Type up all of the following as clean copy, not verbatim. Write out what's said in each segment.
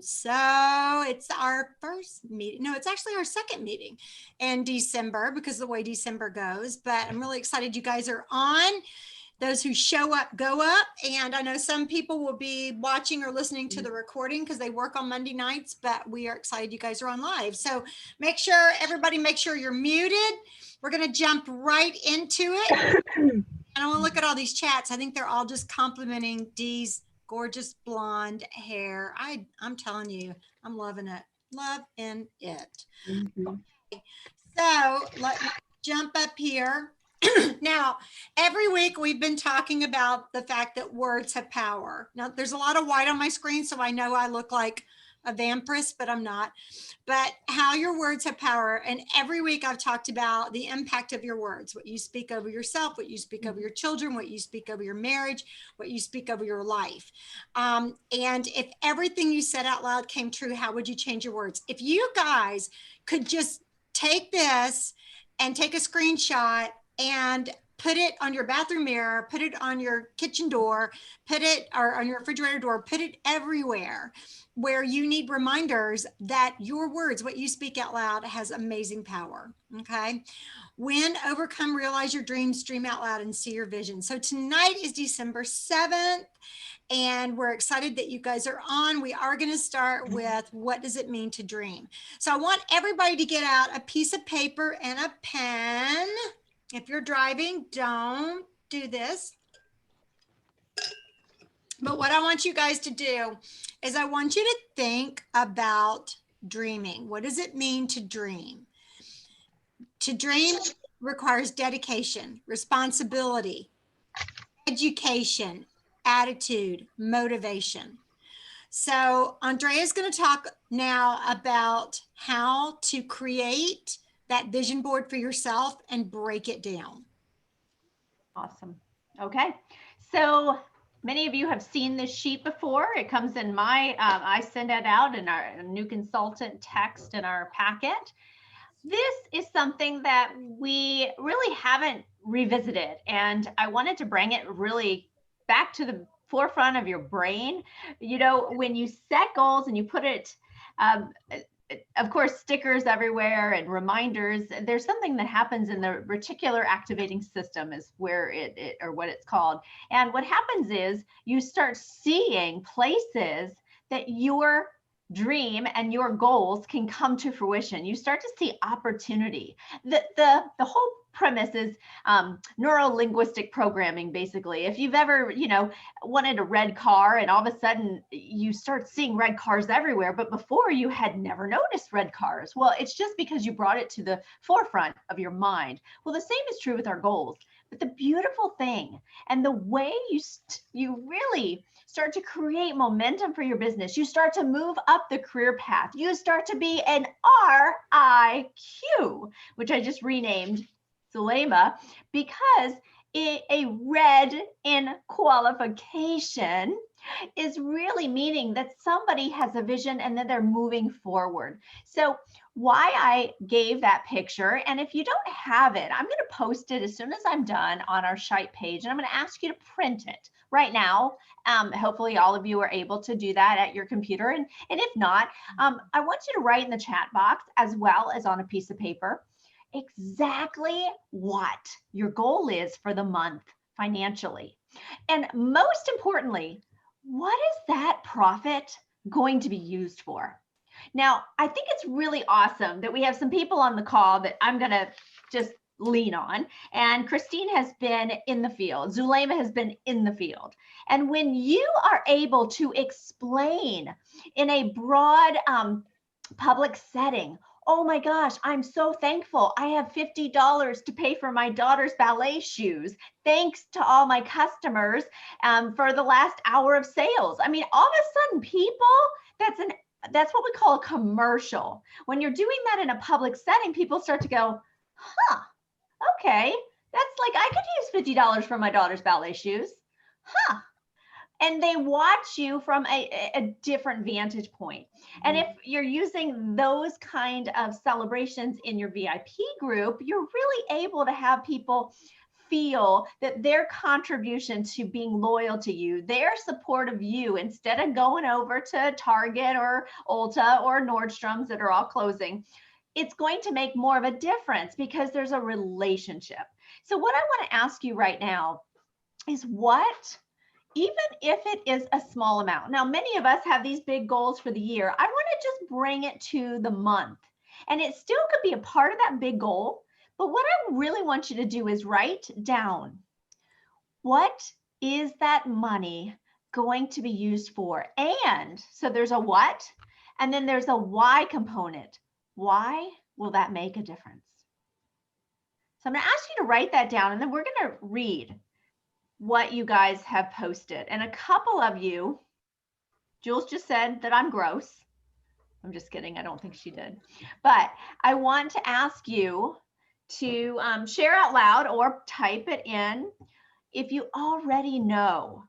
So it's our first meeting. No, it's actually our second meeting in December because of the way December goes. But I'm really excited you guys are on. Those who show up, go up. And I know some people will be watching or listening to the recording because they work on Monday nights, but we are excited you guys are on live. So make sure, everybody, make sure you're muted. We're going to jump right into it. And I want to look at all these chats. I think they're all just complimenting Dee's gorgeous blonde hair. I'm telling you, I'm loving it. Loving it. Okay. So let's jump up here. Now, every week we've been talking about the fact that words have power. Now, there's a lot of white on my screen, so I know I look like a vampirist, but I'm not. But how your words have power. And every week I've talked about the impact of your words, what you speak over yourself, what you speak over your children, what you speak over your marriage, what you speak over your life. And if everything you said out loud came true, how would you change your words? If you guys could just take this and take a screenshot and put it on your bathroom mirror, put it on your kitchen door, put it or on your refrigerator door, put it everywhere where you need reminders that your words, what you speak out loud, has amazing power. Okay. Win, overcome, realize your dreams, dream out loud, and see your vision. So tonight is December 7th. And we're excited that you guys are on. We are going to start with what does it mean to dream? So I want everybody to get out a piece of paper and a pen. If you're driving, don't do this. But what I want you guys to do is I want you to think about dreaming. What does it mean to dream? To dream requires dedication, responsibility, education, attitude, motivation. So Andrea is going to talk now about how to create that vision board for yourself and break it down. Awesome. Okay. So many of you have seen this sheet before. It comes in my, I send it out in our new consultant text in our packet. This is something that we really haven't revisited, and I wanted to bring it really back to the forefront of your brain. You know, when you set goals and you put it, of course, stickers everywhere and reminders, there's something that happens in the reticular activating system is where it or what it's called. And what happens is you start seeing places that your dream and your goals can come to fruition. You start to see opportunity. The whole premise is neuro-linguistic programming, basically. If you've ever, wanted a red car and all of a sudden you start seeing red cars everywhere, but before you had never noticed red cars. Well, it's just because you brought it to the forefront of your mind. Well, the same is true with our goals. But the beautiful thing and the way you really start to create momentum for your business, you start to move up the career path. You start to be an RIQ, which I just renamed Zulema, because a red in qualification is really meaning that somebody has a vision and that they're moving forward. So why I gave that picture, and if you don't have it, I'm going to post it as soon as I'm done on our Shite page, and I'm going to ask you to print it right now. Hopefully all of you are able to do that at your computer, and if not, I want you to write in the chat box as well as on a piece of paper exactly what your goal is for the month financially. And most importantly, what is that profit going to be used for? Now, I think it's really awesome that we have some people on the call that I'm going to just lean on. And Christine has been in the field. Zulema has been in the field. And when you are able to explain in a broad public setting, oh my gosh, I'm so thankful. I have $50 to pay for my daughter's ballet shoes. Thanks to all my customers for the last hour of sales. I mean, all of a sudden people, that's what we call a commercial. When you're doing that in a public setting, people start to go, huh, okay, that's like, I could use $50 for my daughter's ballet shoes. Huh. And they watch you from a different vantage point. And if you're using those kind of celebrations in your VIP group, you're really able to have people feel that their contribution to being loyal to you, their support of you, instead of going over to Target or Ulta or Nordstrom's that are all closing, it's going to make more of a difference because there's a relationship. So what I want to ask you right now is what, even if it is a small amount. Now, many of us have these big goals for the year. I want to just bring it to the month. And it still could be a part of that big goal. But what I really want you to do is write down, what is that money going to be used for? And so there's a what, and then there's a why component. Why will that make a difference? So I'm going to ask you to write that down, and then we're going to read what you guys have posted. And a couple of you, Jules just said that I'm gross. I'm just kidding. I don't think she did. But I want to ask you to share out loud or type it in if you already know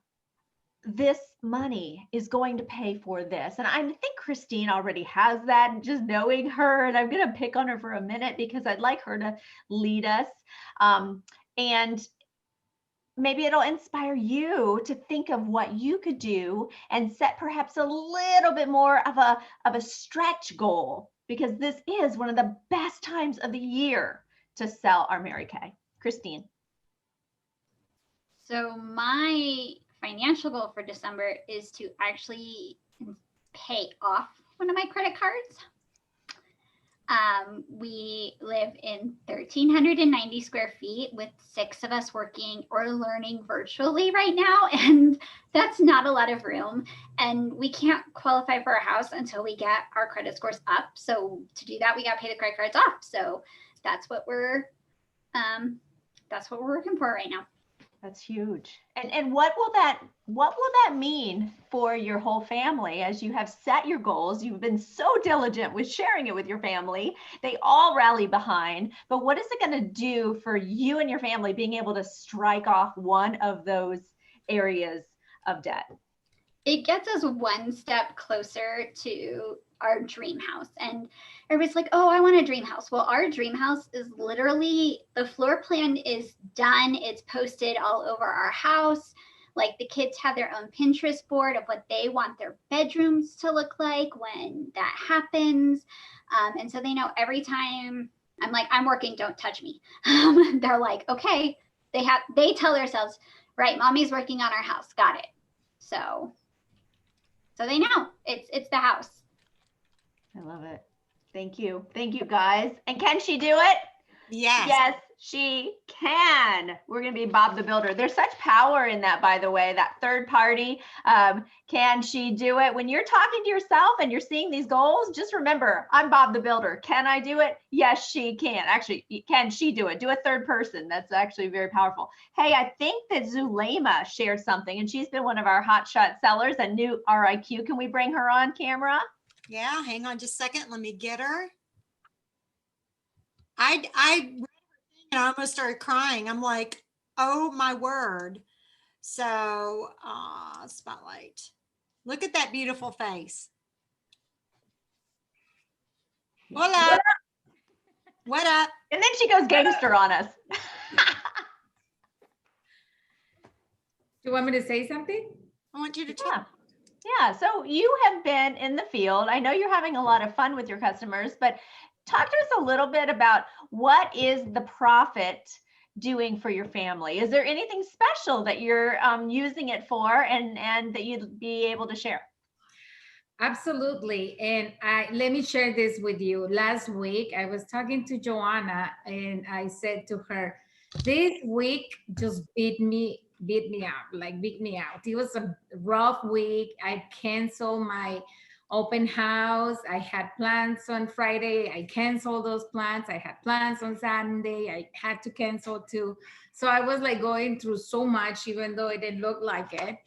this money is going to pay for this. And I think Christine already has that, just knowing her. And I'm going to pick on her for a minute because I'd like her to lead us. And maybe it'll inspire you to think of what you could do and set perhaps a little bit more of a stretch goal, because this is one of the best times of the year to sell our Mary Kay. Christine. So my financial goal for December is to actually pay off one of my credit cards. We live in 1,390 square feet with 6 of us working or learning virtually right now. And that's not a lot of room. And we can't qualify for a house until we get our credit scores up. So to do that, we got to pay the credit cards off. So that's what we're working for right now. That's huge. And what will that mean for your whole family as you have set your goals? You've been so diligent with sharing it with your family. They all rally behind. But what is it going to do for you and your family being able to strike off one of those areas of debt? It gets us one step closer to our dream house. And everybody's like, oh, I want a dream house. Well, our dream house is literally, the floor plan is done. It's posted all over our house. Like the kids have their own Pinterest board of what they want their bedrooms to look like when that happens. And so they know every time I'm like, I'm working, don't touch me. They're like, okay, they tell themselves, right, mommy's working on our house. Got it. So they know it's the house. I love it. Thank you. Thank you, guys. And can she do it? Yes. Yes, she can. We're going to be Bob the Builder. There's such power in that, by the way, that third party. Can she do it? When you're talking to yourself and you're seeing these goals, just remember, I'm Bob the Builder. Can I do it? Yes, she can. Actually, can she do it? Do a third person. That's actually very powerful. Hey, I think that Zulema shared something, and she's been one of our hotshot sellers, a new RECO. Can we bring her on camera? Yeah, hang on just a second. Let me get her. I read her thing and I almost started crying. I'm like, oh my word. So spotlight. Look at that beautiful face. What up? What up? And then she goes gangster on us. Do you want me to say something? I want you to talk. Yeah, so you have been in the field. I know you're having a lot of fun with your customers, but talk to us a little bit about what is the profit doing for your family? Is there anything special that you're using it for and that you'd be able to share? Absolutely. And let me share this with you. Last week, I was talking to Joanna and I said to her, this week just beat me out. It was a rough week. I canceled my open house. I had plans on Friday. I canceled those plans. I had plans on Sunday. I had to cancel too. So I was like going through so much, even though it didn't look like it.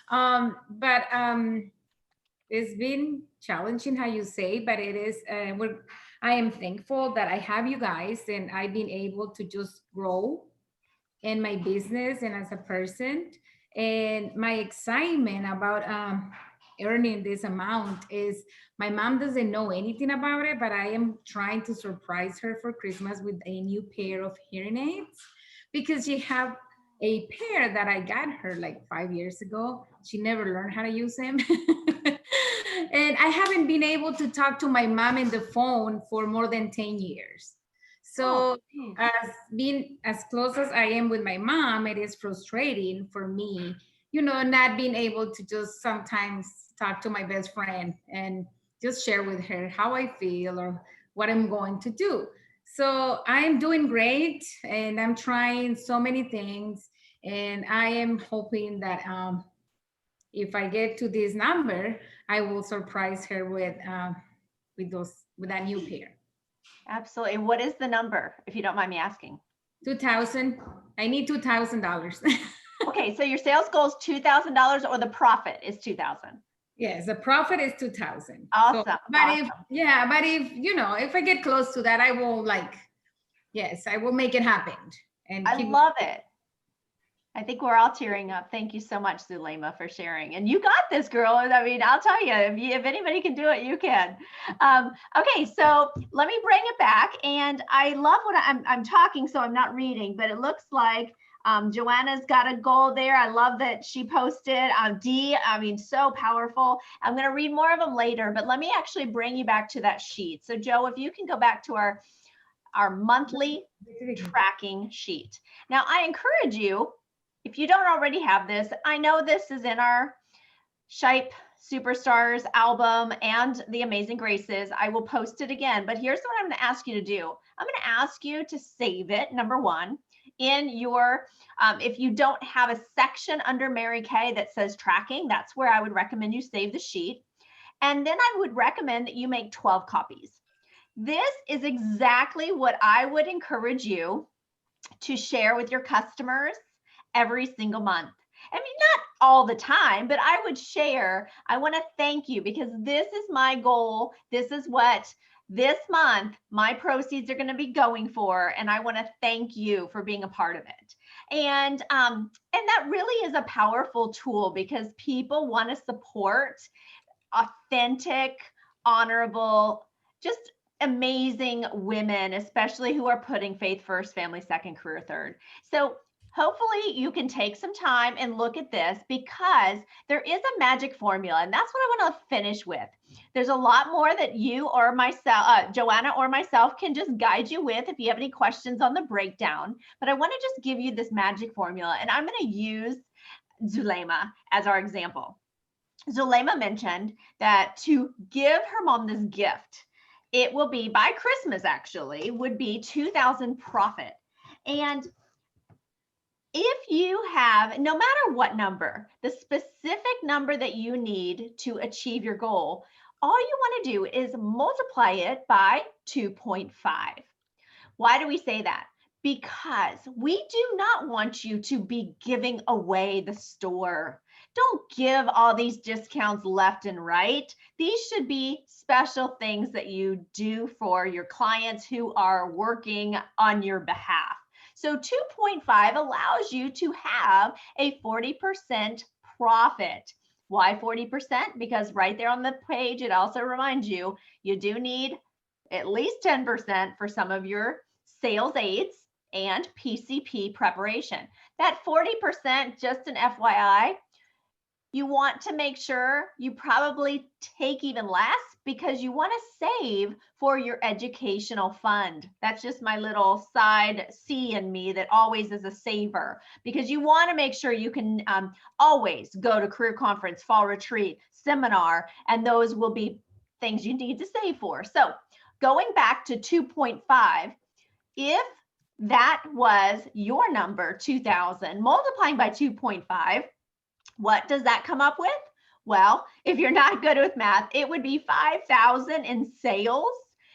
But it's been challenging, how you say, but it is, I am thankful that I have you guys and I've been able to just grow in my business and as a person. And my excitement about earning this amount is my mom doesn't know anything about it, but I am trying to surprise her for Christmas with a new pair of hearing aids because she have a pair that I got her like 5 years ago. She never learned how to use them. And I haven't been able to talk to my mom in the phone for more than 10 years. So as being as close as I am with my mom, it is frustrating for me, not being able to just sometimes talk to my best friend and just share with her how I feel or what I'm going to do. So I'm doing great and I'm trying so many things. And I am hoping that if I get to this number, I will surprise her with that new pair. Absolutely. What is the number, if you don't mind me asking? 2,000. I need $2,000. Okay, so your sales goal is $2,000 or the profit is 2,000. Yes, the profit is 2,000. Awesome. So, awesome. if I get close to that, I will I will make it happen. And I love it. I think we're all tearing up. Thank you so much, Zulema, for sharing. And you got this, girl. I mean, I'll tell you, if anybody can do it, you can. Okay, so let me bring it back. And I love what I'm talking, so I'm not reading, but it looks like Joanna's got a goal there. I love that she posted D. I mean, so powerful. I'm going to read more of them later, but let me actually bring you back to that sheet. So Joe, if you can go back to our monthly tracking sheet. Now, I encourage you, if you don't already have this, I know this is in our Shipe Superstars album and the Amazing Graces. I will post it again, but here's what I'm going to ask you to do. I'm going to ask you to save it, number one, in your, if you don't have a section under Mary Kay that says tracking, that's where I would recommend you save the sheet. And then I would recommend that you make 12 copies. This is exactly what I would encourage you to share with your customers every single month. I mean, not all the time, but I would share. I want to thank you because this is my goal. This is what this month my proceeds are going to be going for, and I want to thank you for being a part of it. And that really is a powerful tool because people want to support authentic, honorable, just amazing women, especially who are putting faith first, family second, career third. So hopefully you can take some time and look at this because there is a magic formula, and that's what I want to finish with. There's a lot more that you or myself, Joanna or myself, can just guide you with if you have any questions on the breakdown. But I want to just give you this magic formula, and I'm going to use Zulema as our example. Zulema mentioned that to give her mom this gift, it will be by Christmas, actually, would be 2,000 profit. And if you have, no matter what number, the specific number that you need to achieve your goal, all you want to do is multiply it by 2.5. Why do we say that? Because we do not want you to be giving away the store. Don't give all these discounts left and right. These should be special things that you do for your clients who are working on your behalf. So 2.5 allows you to have a 40% profit. Why 40%? Because right there on the page, it also reminds you, you do need at least 10% for some of your sales aids and PCP preparation. That 40%, just an FYI, you want to make sure you probably take even less because you want to save for your educational fund. That's just my little side C in me that always is a saver, because you want to make sure you can always go to career conference, fall retreat, seminar, and those will be things you need to save for. So going back to 2.5, if that was your number, 2,000, multiplying by 2.5, what does that come up with? Well, if you're not good with math, it would be 5,000 in sales.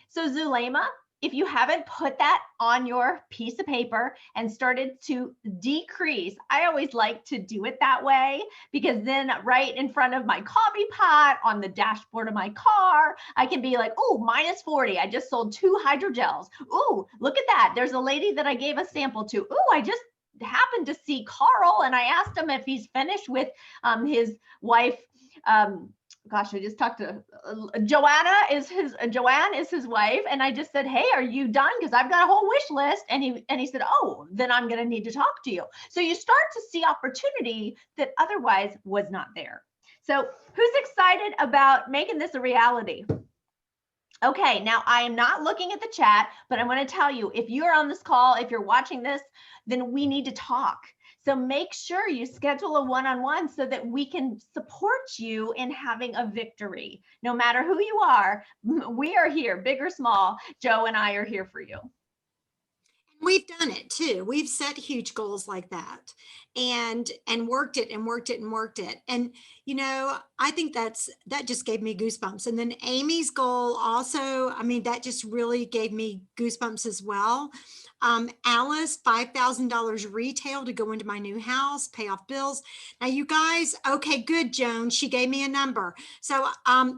So Zulema, if you haven't put that on your piece of paper and started to decrease, I always like to do it that way because then right in front of my coffee pot on the dashboard of my car, I can be like, oh, minus 40. I just sold 2 hydrogels. Oh, look at that. There's a lady that I gave a sample to. Oh, I just happened to see Carl and I asked him if he's finished with his wife gosh, I just talked to Joanne is his wife. And I just said, hey, are you done? Because I've got a whole wish list. And he said, oh, then I'm going to need to talk to you. So you start to see opportunity that otherwise was not there. So who's excited about making this a reality? Okay, now I am not looking at the chat, but I'm going to tell you, if you're on this call, if you're watching this, then we need to talk. So make sure you schedule a one-on-one so that we can support you in having a victory. No matter who you are, we are here, big or small. Joe and I are here for you. We've done it too. We've set huge goals like that and worked it and worked it and worked it. And, you know, I think that just gave me goosebumps. And then Amy's goal also, I mean, that just really gave me goosebumps as well. Alice, $5,000 retail to go into my new house, pay off bills. Now you guys, okay, good, Joan. She gave me a number. So,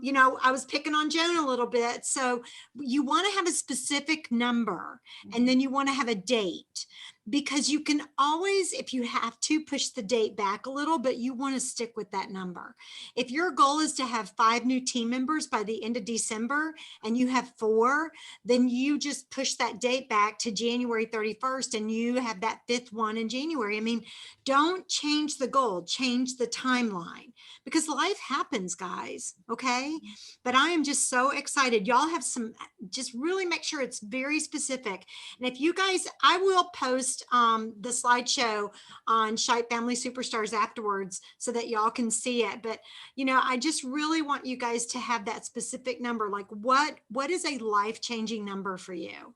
you know, I was picking on Joan a little bit. So you want to have a specific number and then you want to have a date, because you can always, if you have to, push the date back a little, but you want to stick with that number. If your goal is to have 5 new team members by the end of December and you have 4, then you just push that date back to January 31st and you have that 5th one in January. I mean, don't change the goal, change the timeline, because life happens, guys. Okay. But I am just so excited. Y'all have some, just really make sure it's very specific. And if you guys, I will post the slideshow on Shite Family Superstars afterwards so that y'all can see it. But, you know, I just really want you guys to have that specific number. Like what is a life-changing number for you?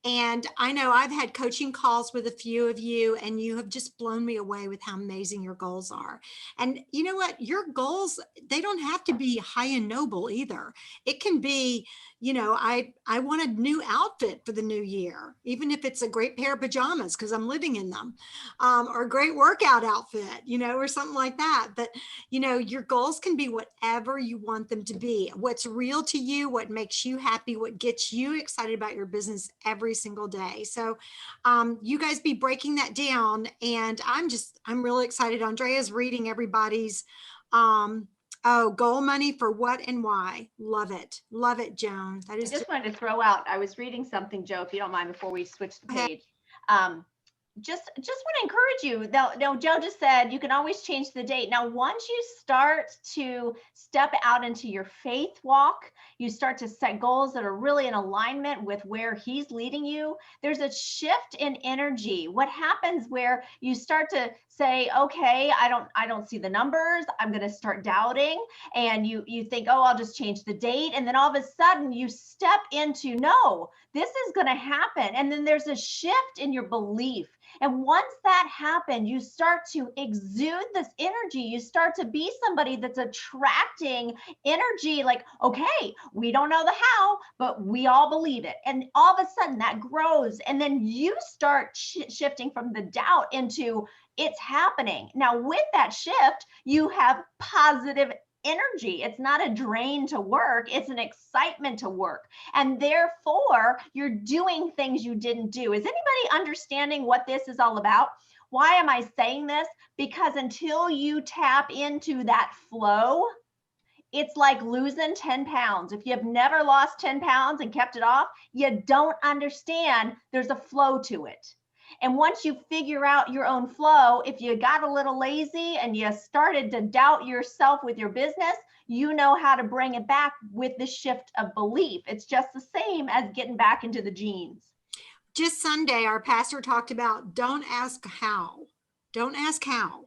And I know I've had coaching calls with a few of you, and you have just blown me away with how amazing your goals are. And you know what? Your goals, they don't have to be high and noble either. It can be, you know, I want a new outfit for the new year, even if it's a great pair of pajamas because I'm living in them, or a great workout outfit, you know, or something like that. But, you know, your goals can be whatever you want them to be. What's real to you, what makes you happy, what gets you excited about your business every single day. So you guys be breaking that down, and I'm really excited. Andrea's reading everybody's goal money for what and why. Love it, Joan. That is I just wanted to throw out, I was reading something, Joe, if you don't mind, before we switch the page. Just want to encourage you. Now, Joe just said you can always change the date. Now, once you start to step out into your faith walk, you start to set goals that are really in alignment with where he's leading you. There's a shift in energy. What happens where you start to say, okay, I don't see the numbers. I'm going to start doubting. And you think, oh, I'll just change the date. And then all of a sudden you step into, no, this is going to happen. And then there's a shift in your belief. And once that happens, you start to exude this energy. You start to be somebody that's attracting energy like, okay, we don't know the how, but we all believe it. And all of a sudden that grows. And then you start shifting from the doubt into it's happening. Now, with that shift, you have positive energy. It's not a drain to work. It's an excitement to work. And therefore, you're doing things you didn't do. Is anybody understanding what this is all about? Why am I saying this? Because until you tap into that flow, it's like losing 10 pounds. If you have never lost 10 pounds and kept it off, you don't understand there's a flow to it. And once you figure out your own flow, if you got a little lazy and you started to doubt yourself with your business, you know how to bring it back with the shift of belief. It's just the same as getting back into the jeans. Just Sunday, our pastor talked about don't ask how. Don't ask how.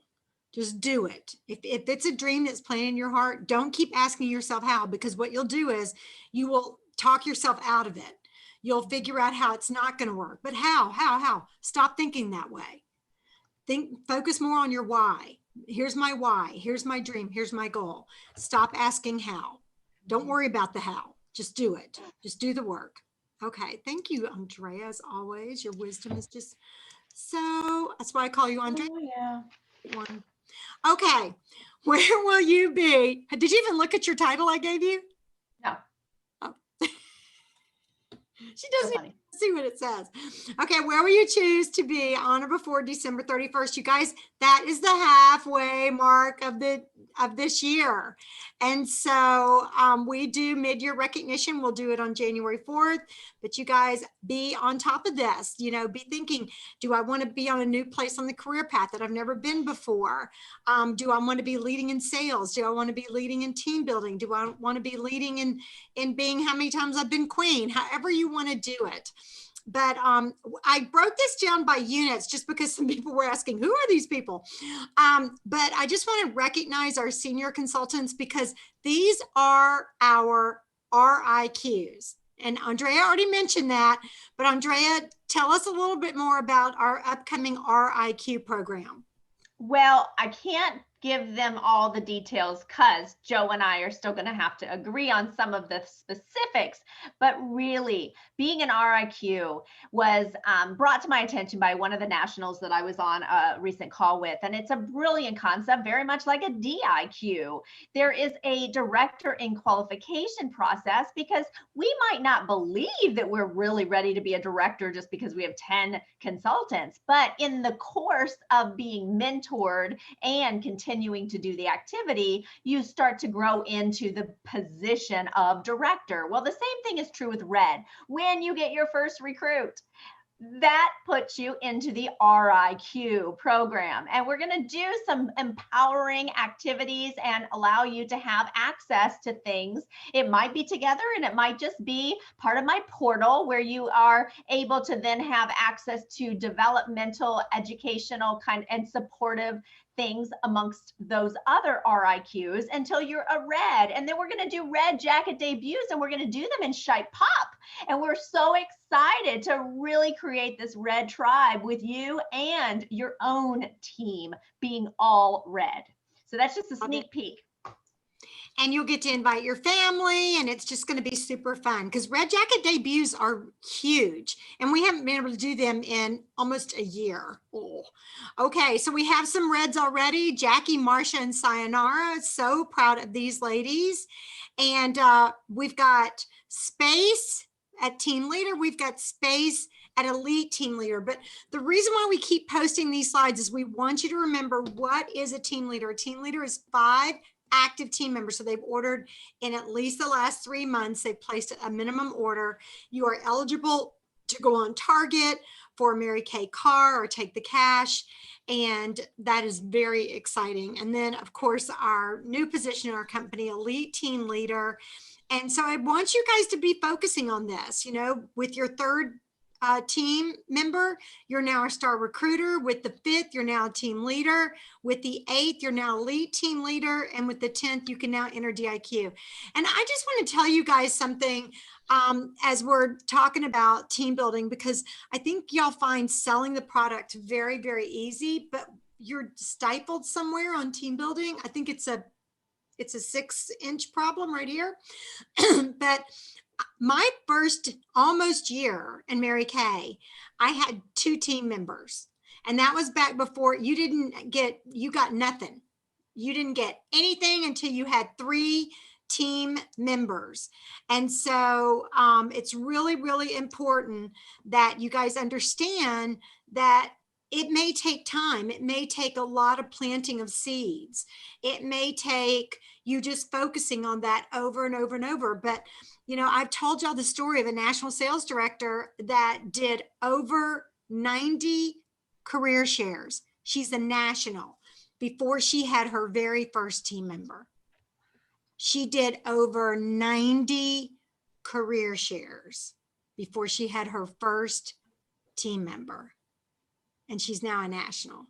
Just do it. If it's a dream that's playing in your heart, don't keep asking yourself how, because what you'll do is you will talk yourself out of it. You'll figure out how it's not going to work. But how? Stop thinking that way. Focus more on your why. Here's my why. Here's my dream. Here's my goal. Stop asking how. Don't worry about the how. Just do it. Just do the work. Okay. Thank you, Andrea, as always. Your wisdom is just so, that's why I call you Andrea. Oh, yeah. Okay. Where will you be? Did you even look at your title I gave you? No. Oh. She doesn't see what it says. Okay, where will you choose to be on or before December 31st? You guys, that is the halfway mark of this year. And so we do mid-year recognition. We'll do it on January 4th, but you guys be on top of this, you know, be thinking, do I want to be on a new place on the career path that I've never been before? Do I want to be leading in sales? Do I want to be leading in team building? Do I want to be leading in being how many times I've been queen? However you want to do it. But I broke this down by units just because some people were asking, who are these people? But I just want to recognize our senior consultants because these are our RIQs. And Andrea already mentioned that, but Andrea, tell us a little bit more about our upcoming RIQ program. Well, I can't give them all the details because Joe and I are still going to have to agree on some of the specifics. But really, being an RIQ was brought to my attention by one of the nationals that I was on a recent call with. And it's a brilliant concept, very much like a DIQ. There is a director in qualification process because we might not believe that we're really ready to be a director just because we have 10 consultants. But in the course of being mentored and continuing to do the activity, you start to grow into the position of director. Well, the same thing is true with RED. When you get your first recruit, that puts you into the RIQ program. And we're going to do some empowering activities and allow you to have access to things. It might be together and it might just be part of my portal where you are able to then have access to developmental, educational kind and supportive things amongst those other RIQs until you're a RED. And then we're going to do RED jacket debuts and we're going to do them in Shite Pop. And we're so excited to really create this RED tribe with you and your own team being all RED. So that's just a sneak peek. And you'll get to invite your family and it's just going to be super fun because Red Jacket debuts are huge and we haven't been able to do them in almost a year. Oh. Okay, so we have some Reds already, Jackie, Marsha, and Sayonara. So proud of these ladies. And we've got space at team leader. We've got space at elite team leader. But the reason why we keep posting these slides is we want you to remember what is a team leader. A team leader is 5 active team members. So they've ordered in at least the last 3 months. They've placed a minimum order. You are eligible to go on Target for a Mary Kay car or take the cash. And that is very exciting. And then of course, our new position in our company, elite team leader. And so I want you guys to be focusing on this, you know, with your third team member, you're now a star recruiter. With the 5th, you're now a team leader. With the 8th, you're now elite team leader. And with the 10th, you can now enter DIQ. And I just want to tell you guys something as we're talking about team building, because I think y'all find selling the product very, very easy, but you're stifled somewhere on team building. I think it's a 6-inch problem right here. But my first almost year in Mary Kay, I had 2 team members. And that was back before you got nothing. You didn't get anything until you had 3 team members. And so it's really, really important that you guys understand that it may take time. It may take a lot of planting of seeds. It may take you just focusing on that over and over and over. But, you know, I've told y'all the story of a national sales director that did over 90 career shares. She's a national before she had her very first team member. She did over 90 career shares before she had her first team member. And she's now a national.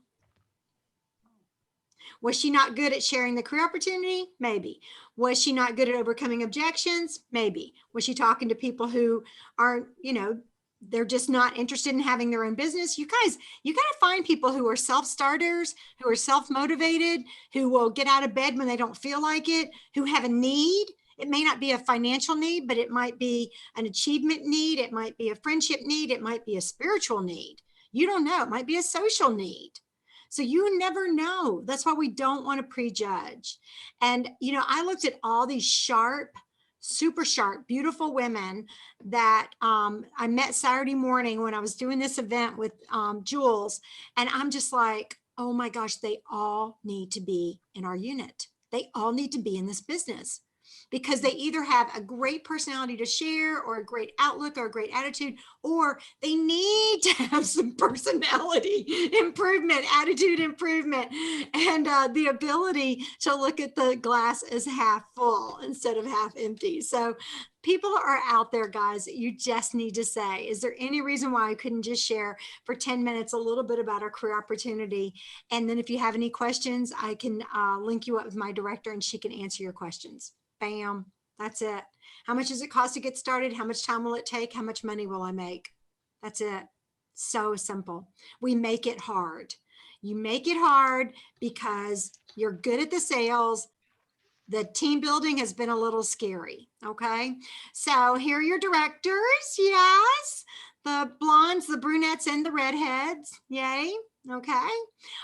Was she not good at sharing the career opportunity? Maybe. Was she not good at overcoming objections? Maybe. Was she talking to people who aren't, you know, they're just not interested in having their own business? You guys, you got to find people who are self-starters, who are self-motivated, who will get out of bed when they don't feel like it, who have a need. It may not be a financial need, but it might be an achievement need. It might be a friendship need. It might be a spiritual need. You don't know. It might be a social need. So you never know. That's why we don't want to prejudge. And, you know, I looked at all these sharp, super sharp, beautiful women that I met Saturday morning when I was doing this event with Jules. And I'm just like, oh my gosh, they all need to be in our unit. They all need to be in this business because they either have a great personality to share or a great outlook or a great attitude, or they need to have some personality improvement, attitude improvement, and the ability to look at the glass as half full instead of half empty. So people are out there, guys. You just need to say, is there any reason why I couldn't just share for 10 minutes a little bit about our career opportunity? And then if you have any questions, I can link you up with my director and she can answer your questions. Bam, that's it. How much does it cost to get started? How much time will it take? How much money will I make? That's it. So simple. We make it hard. You make it hard because you're good at the sales. The team building has been a little scary. Okay. So here are your directors. Yes. The blondes, the brunettes, and the redheads. Yay. Okay.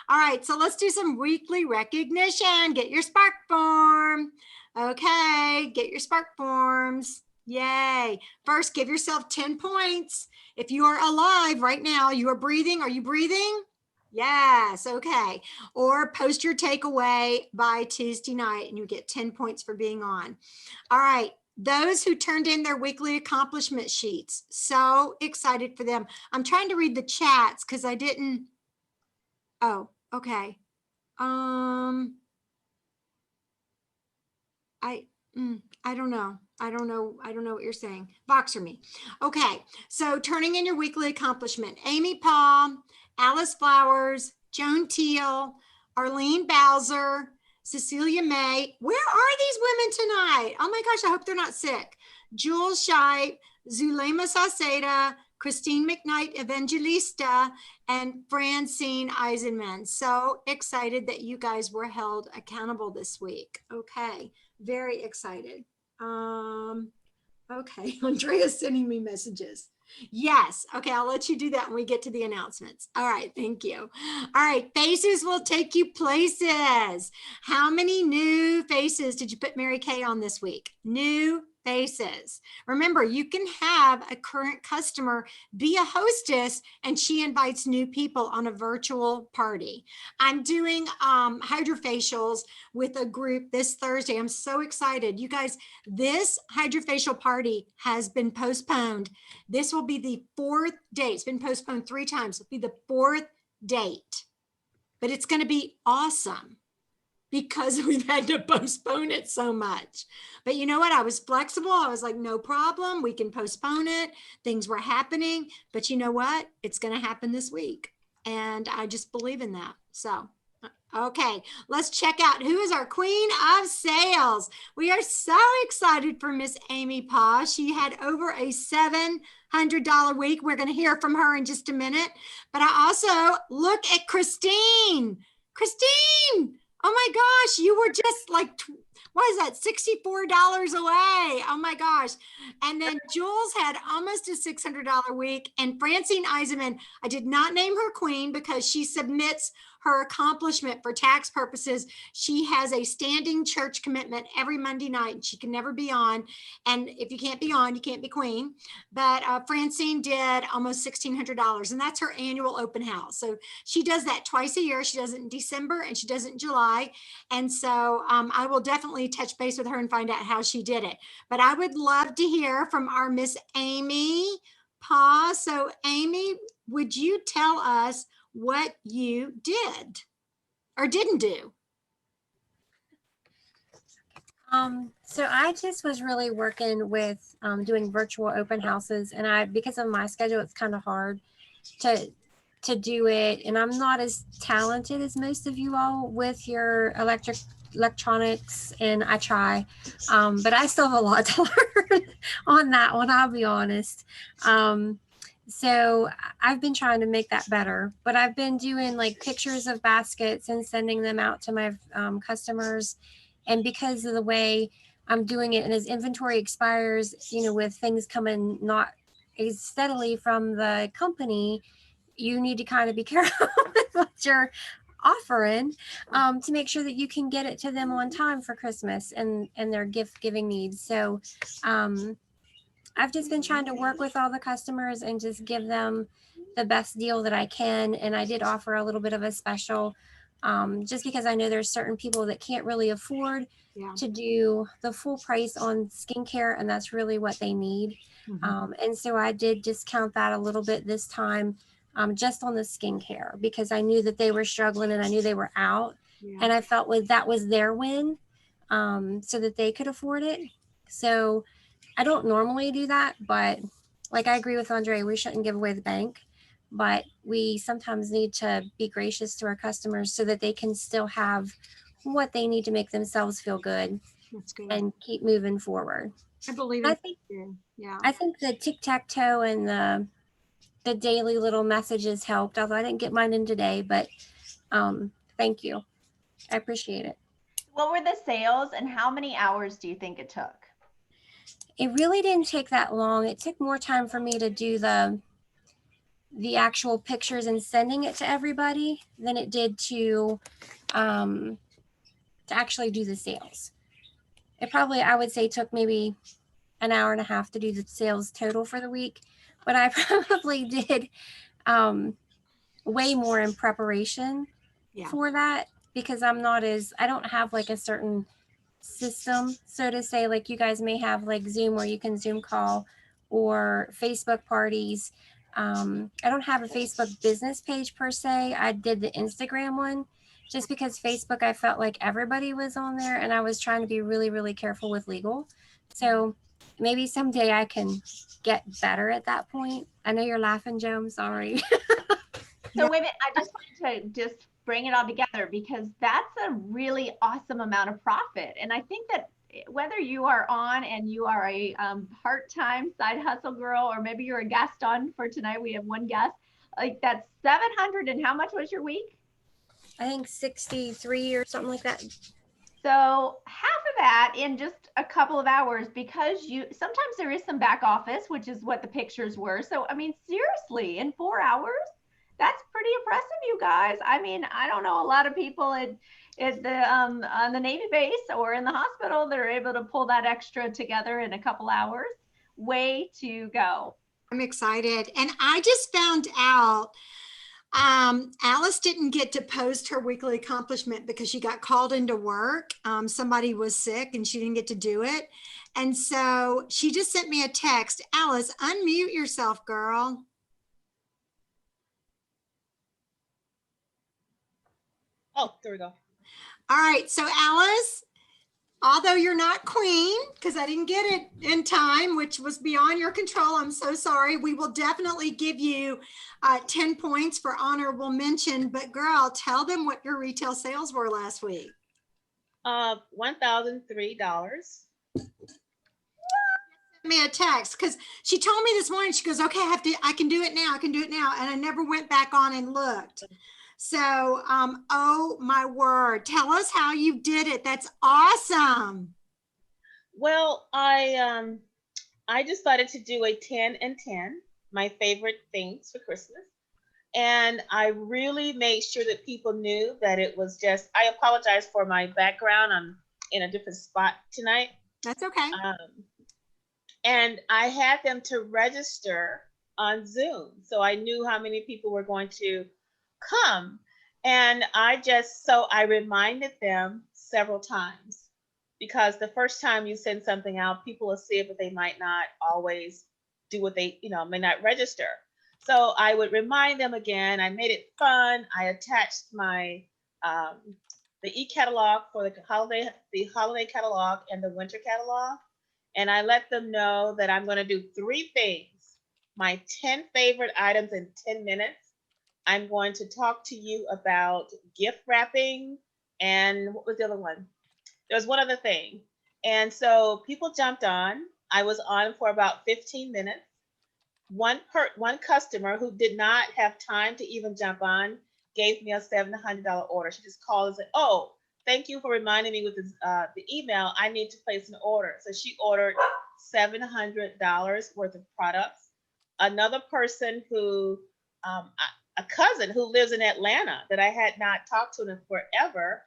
All right. So let's do some weekly recognition. Get your Spark form. Okay. Get your Spark forms. Yay. First, give yourself 10 points. If you are alive right now, you are breathing. Are you breathing? Yes. Okay. Or post your takeaway by Tuesday night and you get 10 points for being on. All right. Those who turned in their weekly accomplishment sheets. So excited for them. I'm trying to read the chats because I didn't. Oh, okay. I don't know. I don't know what you're saying. Voxer me. Okay. So turning in your weekly accomplishment. Amy Paul, Alice Flowers, Joan Teal, Arlene Bowser, Cecilia May. Where are these women tonight? Oh my gosh, I hope they're not sick. Jules Scheib, Zulema Sauceda, Christine McKnight Evangelista, and Francine Eisenman. So excited that you guys were held accountable this week. Okay, very excited. Okay, Andrea's sending me messages. Yes. Okay, I'll let you do that when we get to the announcements. All right, thank you. All right, faces will take you places. How many new faces did you put Mary Kay on this week? New faces. Remember, you can have a current customer be a hostess and she invites new people on a virtual party. I'm doing hydrofacials with a group this Thursday. I'm so excited. You guys, this hydrofacial party has been postponed. This will be the 4th date. It's been postponed 3 times. It'll be the 4th date, but it's going to be awesome because we've had to postpone it so much. But you know what? I was flexible. I was like, no problem. We can postpone it. Things were happening, but you know what? It's going to happen this week. And I just believe in that. So, okay, let's check out who is our queen of sales. We are so excited for Miss Amy Pa. She had over a $700 week. We're going to hear from her in just a minute. But I also look at Christine. Christine, oh my gosh, you were just like, what is that, $64 away? Oh my gosh. And then Jules had almost a $600 week. And Francine Eisenman, I did not name her queen because she submits her accomplishment for tax purposes. She has a standing church commitment every Monday night and she can never be on. And if you can't be on, you can't be queen. But Francine did almost $1,600 and that's her annual open house. So she does that twice a year. She does it in December and she does it in July. And so I will definitely touch base with her and find out how she did it. But I would love to hear from our Miss Amy Pa. So Amy, would you tell us what you did or didn't do? So I just was really working with doing virtual open houses, and because of my schedule, it's kind of hard to do it. And I'm not as talented as most of you all with your electronics, and I try, but I still have a lot to learn on that one, I'll be honest. So I've been trying to make that better, but I've been doing like pictures of baskets and sending them out to my customers. And because of the way I'm doing it, and as inventory expires, with things coming not as steadily from the company, you need to kind of be careful with what you're offering to make sure that you can get it to them on time for Christmas and their gift giving needs. So I've just been trying to work with all the customers and just give them the best deal that I can. And I did offer a little bit of a special just because I know there's certain people that can't really afford to do the full price on skincare, and that's really what they need. And so I did discount that a little bit this time, just on the skincare, because I knew that they were struggling and I knew they were out, and I felt like that was their win, so that they could afford it. So I don't normally do that, but like I agree with Andre, we shouldn't give away the bank, but we sometimes need to be gracious to our customers so that they can still have what they need to make themselves feel good. That's good. And keep moving forward. I believe I it. think, Yeah. I think the tic-tac-toe and the daily little messages helped, although I didn't get mine in today, but thank you. I appreciate it. What were the sales and how many hours do you think it took? It really didn't take that long. It took more time for me to do the actual pictures and sending it to everybody than it did to actually do the sales. It probably, I would say, took maybe an hour and a half to do the sales total for the week, but I probably did way more in preparation for that, because I don't have like a certain system, so to say, like you guys may have like Zoom where you can Zoom call or Facebook parties. I don't have a Facebook business page per se. I did the Instagram one just because Facebook, I felt like everybody was on there and I was trying to be really, really careful with legal. So maybe someday I can get better at that point. I know you're laughing, Joe. I'm sorry. So wait a minute, I just wanted to just bring it all together because that's a really awesome amount of profit. And I think that whether you are on and you are a part-time side hustle girl, or maybe you're a guest on for tonight, we have one guest, like that's 700. And how much was your week? I think 63 or something like that. So half of that in just a couple of hours, because sometimes there is some back office, which is what the pictures were. So, I mean, seriously, in 4 hours, that's pretty impressive, you guys. I mean, I don't know a lot of people at the on the Navy base or in the hospital that are able to pull that extra together in a couple hours. Way to go. I'm excited. And I just found out Alice didn't get to post her weekly accomplishment because she got called into work. Somebody was sick and she didn't get to do it. And so she just sent me a text. Alice, unmute yourself, girl. Oh, there we go. All right. So Alice, although you're not queen, because I didn't get it in time, which was beyond your control, I'm so sorry. We will definitely give you 10 points for honorable mention. But girl, tell them what your retail sales were last week. $1,003. Me a text because she told me this morning. She goes, "Okay, I can do it now. I can do it now," and I never went back on and looked. So, oh my word! Tell us how you did it. That's awesome. Well, I decided to do a 10 and 10, my favorite things for Christmas. And I really made sure that people knew that it was just, I apologize for my background. I'm in a different spot tonight. That's okay. And I had them to register on Zoom. So I knew how many people were going to come. And I reminded them several times, because the first time you send something out, people will see it, but they might not always do what they, may not register. So I would remind them again. I made it fun. I attached my the e-catalog for the holiday catalog and the winter catalog. And I let them know that I'm going to do 3 things. My 10 favorite items in 10 minutes. I'm going to talk to you about gift wrapping. And what was the other one? There was one other thing. And so people jumped on. I was on for about 15 minutes. One customer who did not have time to even jump on gave me a $700 order. She just called and said, "Oh, thank you for reminding me with this, the email. I need to place an order." So she ordered $700 worth of products. Another person who, a cousin who lives in Atlanta that I had not talked to in forever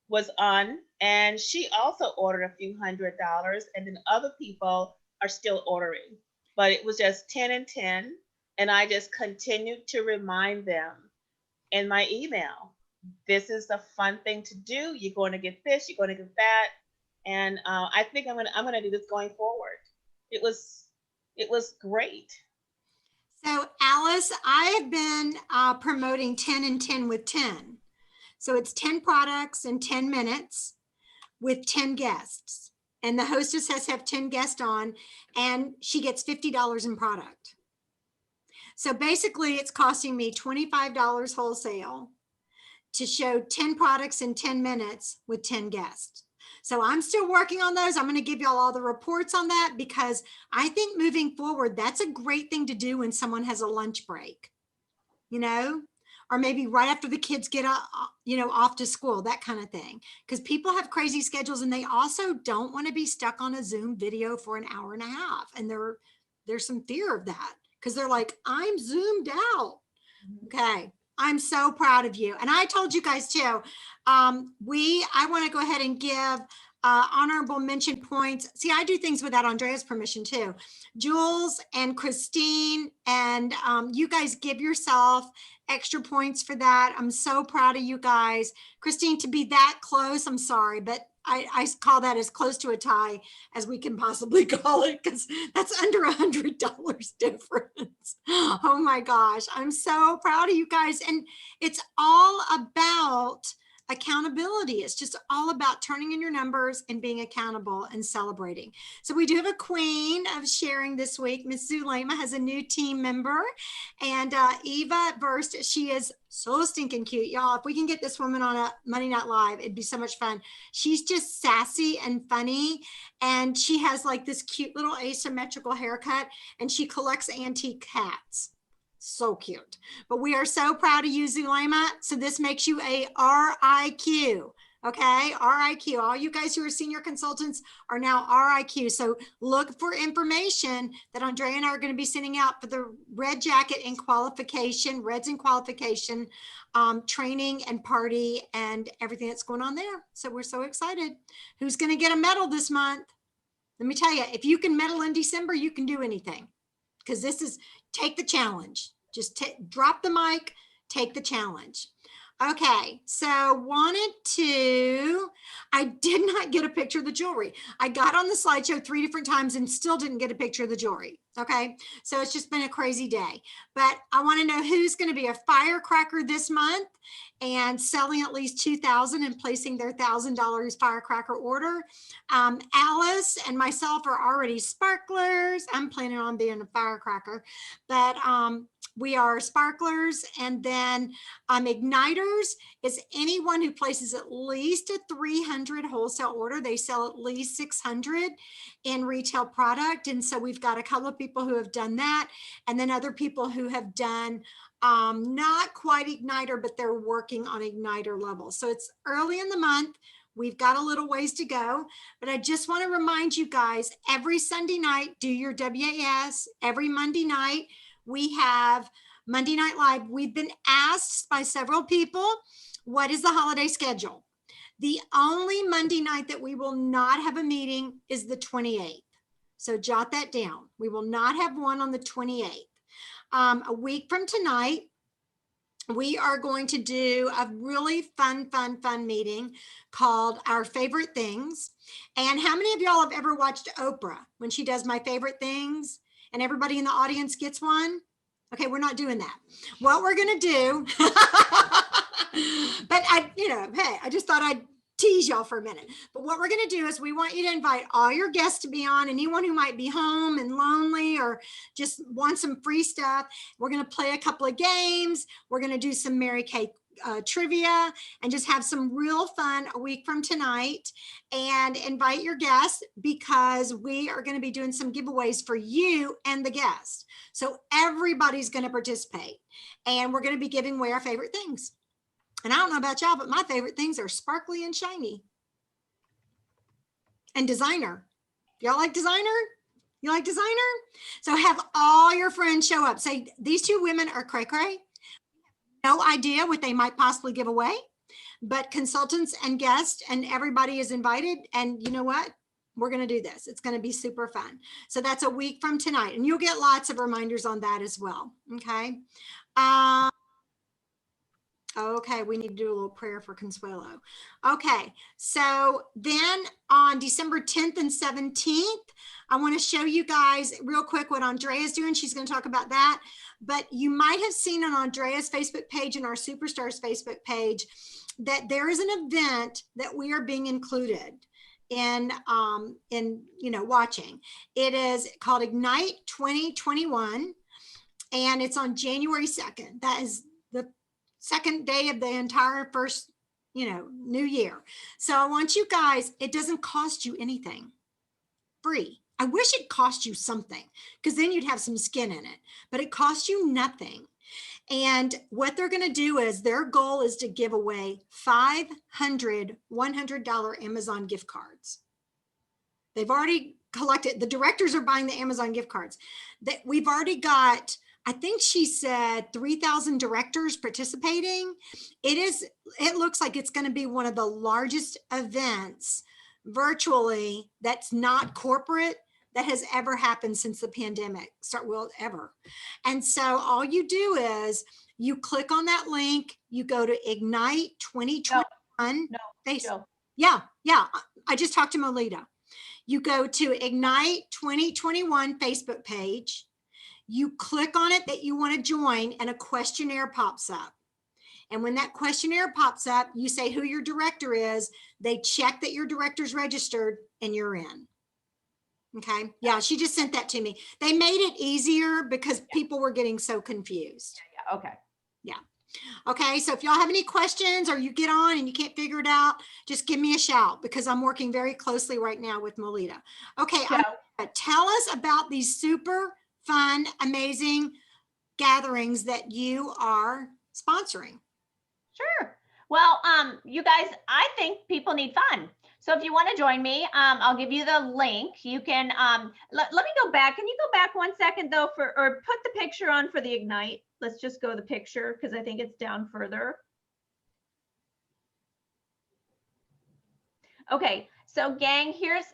was on, and she also ordered a few $100s, and then other people are still ordering. But it was just 10 and 10, and I just continued to remind them in my email, this is a fun thing to do. You're going to get this, you're going to get that, and I think I'm gonna do this going forward. It was great. So Alice, I have been promoting 10 and 10 with 10. So it's 10 products in 10 minutes with 10 guests. And the hostess has to have 10 guests on, and she gets $50 in product. So basically it's costing me $25 wholesale to show 10 products in 10 minutes with 10 guests. So I'm still working on those. I'm going to give y'all all the reports on that, because I think moving forward, that's a great thing to do when someone has a lunch break, you know, or maybe right after the kids get off to school, that kind of thing. Because people have crazy schedules, and they also don't want to be stuck on a Zoom video for an hour and a half. And there's some fear of that, because they're like, I'm zoomed out. Okay. I'm so proud of you. And I told you guys too, I want to go ahead and give honorable mention points. See, I do things without Andrea's permission too. Jules and Christine, and you guys give yourself extra points for that. I'm so proud of you guys. Christine, to be that close, I'm sorry, but I call that as close to a tie as we can possibly call it, because that's under $100 difference. Oh my gosh, I'm so proud of you guys. And it's all about accountability. It's just all about turning in your numbers and being accountable and celebrating. So we do have a queen of sharing this week. Miss Zulema has a new team member, and Eva Burst, she is so stinking cute, y'all. If we can get this woman on a Monday Night Live, it'd be so much fun. She's just sassy and funny, and she has like this cute little asymmetrical haircut, and she collects antique hats. So cute. But we are so proud of you, Zulema. So this makes you a RIQ. Okay, RIQ. All you guys who are senior consultants are now RIQ. So look for information that Andrea and I are going to be sending out for the red jacket and qualification, reds and qualification, training and party and everything that's going on there. So we're so excited. Who's going to get a medal this month? Let me tell you, if you can medal in December, you can do anything, because this is take the challenge. Just drop the mic, take the challenge. Okay, so I did not get a picture of the jewelry. I got on the slideshow 3 different times and still didn't get a picture of the jewelry. Okay, so it's just been a crazy day. But I want to know who's going to be a firecracker this month and selling at least 2,000 and placing their $1,000 firecracker order. Alice and myself are already sparklers. I'm planning on being a firecracker, but we are sparklers. And then igniters is anyone who places at least a 300 wholesale order. They sell at least 600 in retail product. And so we've got a couple of people who have done that, and then other people who have done not quite igniter, but they're working on igniter level. So it's early in the month. We've got a little ways to go, but I just want to remind you guys, every Sunday night, do your WAS. Every Monday night, we have Monday Night Live. We've been asked by several people, what is the holiday schedule? The only Monday night that we will not have a meeting is the 28th. So jot that down. We will not have one on the 28th. A week from tonight, we are going to do a really fun meeting called Our Favorite Things. And how many of y'all have ever watched Oprah when she does My Favorite Things and everybody in the audience gets one? Okay, we're not doing that. What we're going to do, but hey, I just thought I'd tease y'all for a minute. But what we're going to do is we want you to invite all your guests to be on, anyone who might be home and lonely or just want some free stuff. We're going to play a couple of games. We're going to do some Mary Kay trivia and just have some real fun a week from tonight, and invite your guests, because we are going to be doing some giveaways for you and the guests. So everybody's going to participate, and we're going to be giving away our favorite things. And I don't know about y'all, but my favorite things are sparkly and shiny and designer. Y'all like designer? You like designer? So have all your friends show up. Say, these two women are cray cray. no idea what they might possibly give away, but consultants and guests and everybody is invited. And you know what? We're going to do this. It's going to be super fun. So that's a week from tonight, and you'll get lots of reminders on that as well. Okay. Okay, we need to do a little prayer for Consuelo. Okay, so then on December 10th and 17th, I want to show you guys real quick what Andrea's doing. She's going to talk about that. But you might have seen on Andrea's Facebook page and our Superstars Facebook page that there is an event that we are being included in watching. It is called Ignite 2021, and it's on January 2nd. That is the second day of the entire first, new year. So I want you guys, it doesn't cost you anything, free. I wish it cost you something, because then you'd have some skin in it, but it costs you nothing. And what they're going to do is their goal is to give away 500 $100 Amazon gift cards. They've already collected, the directors are buying the Amazon gift cards. That we've already got, I think she said 3,000 directors participating. It looks like it's going to be one of the largest events virtually that's not corporate that has ever happened since the pandemic ever. And so all you do is you click on that link, you go to Ignite 2021. No. Yeah. I just talked to Melita. You go to Ignite 2021 Facebook page. You click on it that you want to join, and a questionnaire pops up. And when that questionnaire pops up, you say who your director is. They check that your director's registered, and you're in. Okay. Yeah, she just sent that to me. They made it easier because people were getting so confused. Yeah. Okay. Yeah. Okay. So if y'all have any questions or you get on and you can't figure it out, just give me a shout, because I'm working very closely right now with Melita. Okay. Tell us about these super fun, amazing gatherings that you are sponsoring. Sure. Well, you guys, I think people need fun. So if you want to join me, I'll give you the link. You can, let me go back. Can you go back 1 second though, or put the picture on for the Ignite? Let's just go the picture, because I think it's down further. Okay. So gang, here's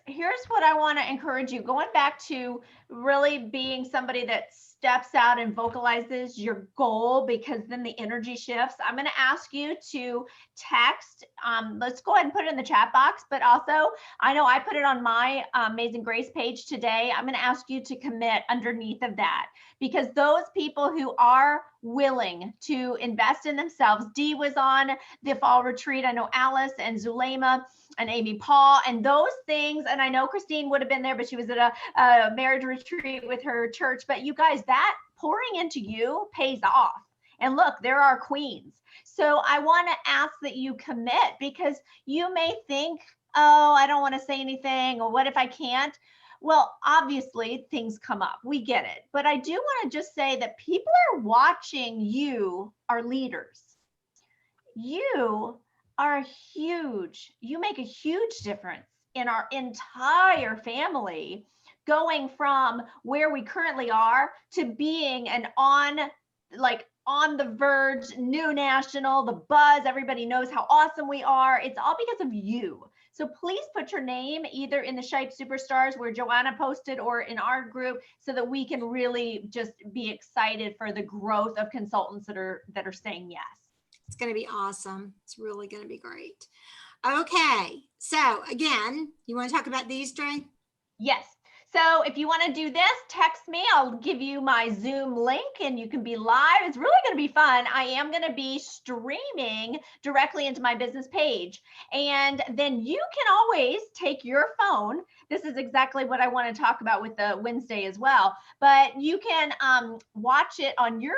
what I want to encourage you. Going back to really being somebody that steps out and vocalizes your goal, because then the energy shifts. I'm going to ask you to text. Let's go ahead and put it in the chat box, but also I know I put it on my Amazing Grace page today. I'm going to ask you to commit underneath of that, because those people who are willing to invest in themselves. Dee was on the fall retreat. I know Alice and Zulema and Amy Paul and those things. And I know Christine would have been there, but she was at a marriage retreat with her church. But you guys, that pouring into you pays off. And look, there are queens. So I want to ask that you commit, because you may think, oh, I don't want to say anything, or what if I can't? Well, obviously things come up. We get it. But I do want to just say that people are watching you, our leaders. You are huge. You make a huge difference in our entire family, going from where we currently are to being an on the verge, new national, the buzz. Everybody knows how awesome we are. It's all because of you. So please put your name either in the Shape Superstars where Joanna posted, or in our group, so that we can really just be excited for the growth of consultants that are saying yes. It's going to be awesome. It's really going to be great. Okay. So again, you want to talk about these, Dre? Yes. So if you want to do this, text me. I'll give you my Zoom link and you can be live. It's really going to be fun. I am going to be streaming directly into my business page. And then you can always take your phone. This is exactly what I want to talk about with the Wednesday as well. But you can watch it on your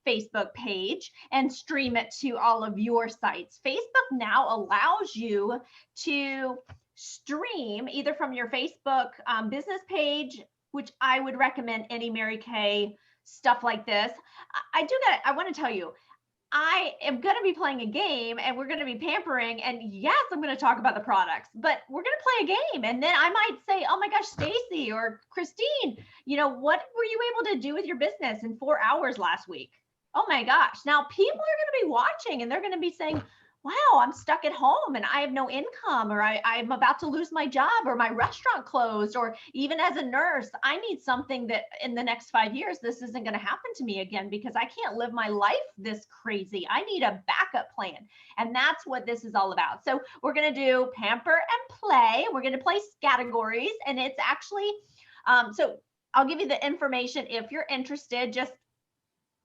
Facebook page and stream it to all of your sites. Facebook now allows you to stream either from your Facebook business page, which I would recommend any Mary Kay stuff like this. I want to tell you, I am going to be playing a game and we're going to be pampering, and yes, I'm going to talk about the products, but we're going to play a game. And then I might say, oh my gosh, Stacy or Christine, what were you able to do with your business in 4 hours last week? Oh my gosh. Now people are going to be watching and they're going to be saying, wow, I'm stuck at home and I have no income, or I'm about to lose my job, or my restaurant closed, or even as a nurse, I need something that in the next 5 years, this isn't going to happen to me again because I can't live my life this crazy. I need a backup plan. And that's what this is all about. So we're going to do pamper and play. We're going to play categories, and it's actually, so I'll give you the information. If you're interested, just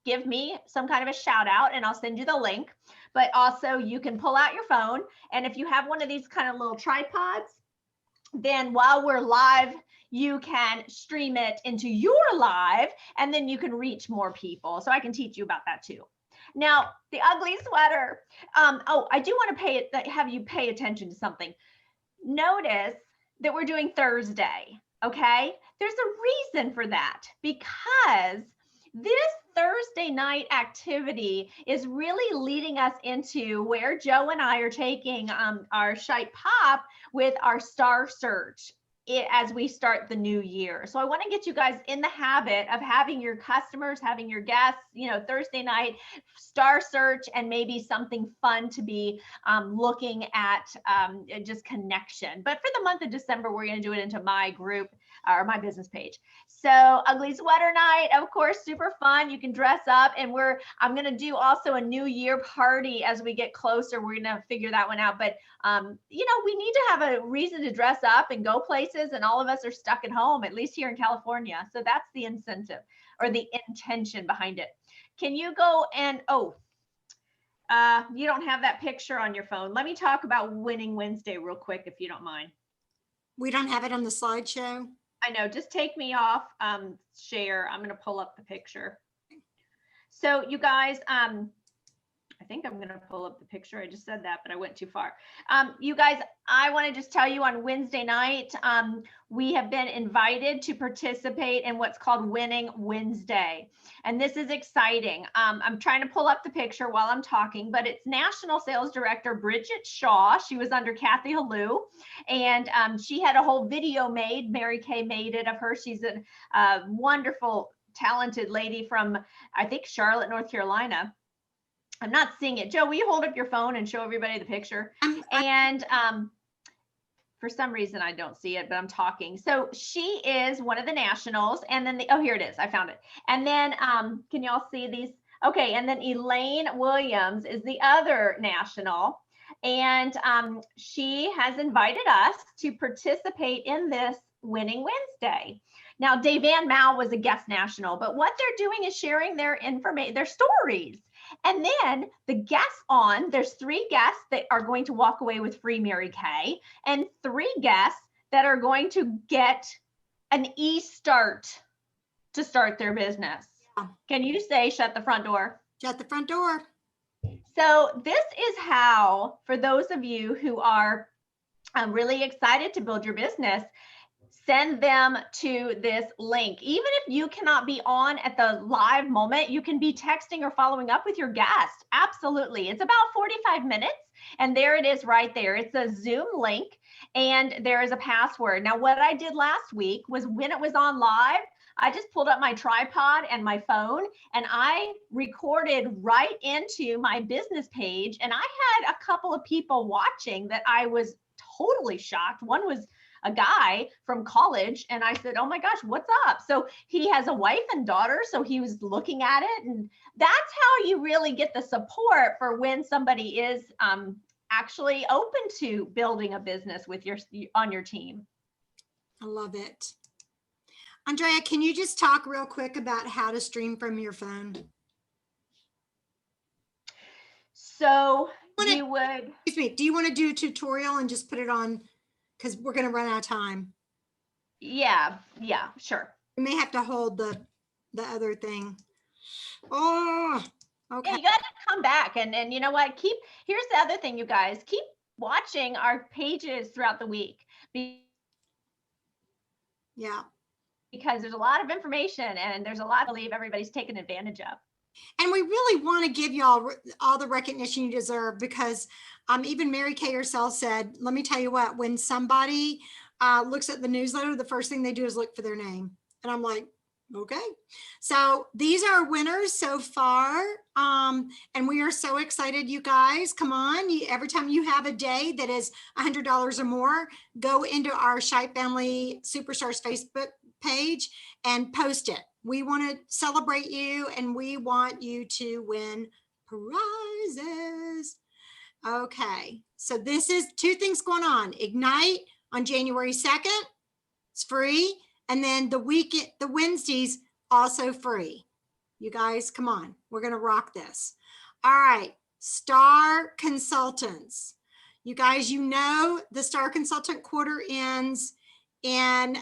give me some kind of a shout out and I'll send you the link. But also you can pull out your phone, and if you have one of these kind of little tripods, then while we're live, you can stream it into your live, and then you can reach more people. So I can teach you about that too. Now, the ugly sweater. Oh, I do want to have you pay attention to something. Notice that we're doing Thursday, okay? There's a reason for that, because this Thursday night activity is really leading us into where Joe and I are taking our Shite Pop with our Star Search as we start the new year. So I want to get you guys in the habit of having your customers, having your guests, Thursday night Star Search, and maybe something fun to be looking at, just connection. But for the month of December, we're going to do it into my group or my business page. So ugly sweater night, of course, super fun. You can dress up, and I'm going to do also a new year party as we get closer. We're going to figure that one out. But, we need to have a reason to dress up and go places, and all of us are stuck at home, at least here in California. So that's the incentive or the intention behind it. Can you go and, you don't have that picture on your phone. Let me talk about Winning Wednesday real quick, if you don't mind. We don't have it on the slideshow. I know, just take me off share. I'm going to pull up the picture. So you guys, I think I'm going to pull up the picture. I just said that, but I went too far. You guys, I want to just tell you on Wednesday night, we have been invited to participate in what's called Winning Wednesday. And this is exciting. I'm trying to pull up the picture while I'm talking, but it's National Sales Director Bridget Shaw. She was under Kathy Halou, and she had a whole video made. Mary Kay made it of her. She's a wonderful, talented lady from, I think, Charlotte, North Carolina. I'm not seeing it. Joe, will you hold up your phone and show everybody the picture? And for some reason, I don't see it, but I'm talking. So she is one of the nationals. And then oh, here it is. I found it. And then can y'all see these? Okay. And then Elaine Williams is the other national. And she has invited us to participate in this Winning Wednesday. Now, Dave Ann Mao was a guest national, but what they're doing is sharing their information, their stories. And then the guests there's 3 guests that are going to walk away with free Mary Kay, and 3 guests that are going to get an e-start to start their business. Yeah. Can you say, shut the front door? Shut the front door. So this is how, for those of you who are really excited to build your business, send them to this link. Even if you cannot be on at the live moment, you can be texting or following up with your guest. Absolutely. It's about 45 minutes, and there it is right there. It's a Zoom link, and there is a password. Now, what I did last week was, when it was on live, I just pulled up my tripod and my phone, and I recorded right into my business page. And I had a couple of people watching that I was totally shocked. One was a guy from college, and I said, oh my gosh, what's up? So he has a wife and daughter, so he was looking at it, and that's how you really get the support for when somebody is actually open to building a business with on your team. I love it. Andrea, can you just talk real quick about how to stream from your phone? So Do you want to do a tutorial and just put it on, because we're going to run out of time? Yeah, sure. You may have to hold the other thing. Oh, okay. Yeah, you got to come back, and you know what? Here's the other thing, you guys. Keep watching our pages throughout the week. Yeah. Because there's a lot of information, and there's a lot I believe everybody's taken advantage of. And we really want to give y'all all the recognition you deserve, because even Mary Kay herself said, let me tell you what, when somebody looks at the newsletter, the first thing they do is look for their name. And I'm like, Okay, so these are winners so far, and we are so excited, you guys. Come on, every time you have a day that is $100 or more, go into our Shy Family Superstars Facebook page and post it. We want to celebrate you, and we want you to win prizes. Okay, so this is two things going on. Ignite on January 2nd, it's free. And then the Wednesdays, also free. You guys, come on. We're going to rock this. All right. Star Consultants. You guys, you know, the Star Consultant quarter ends in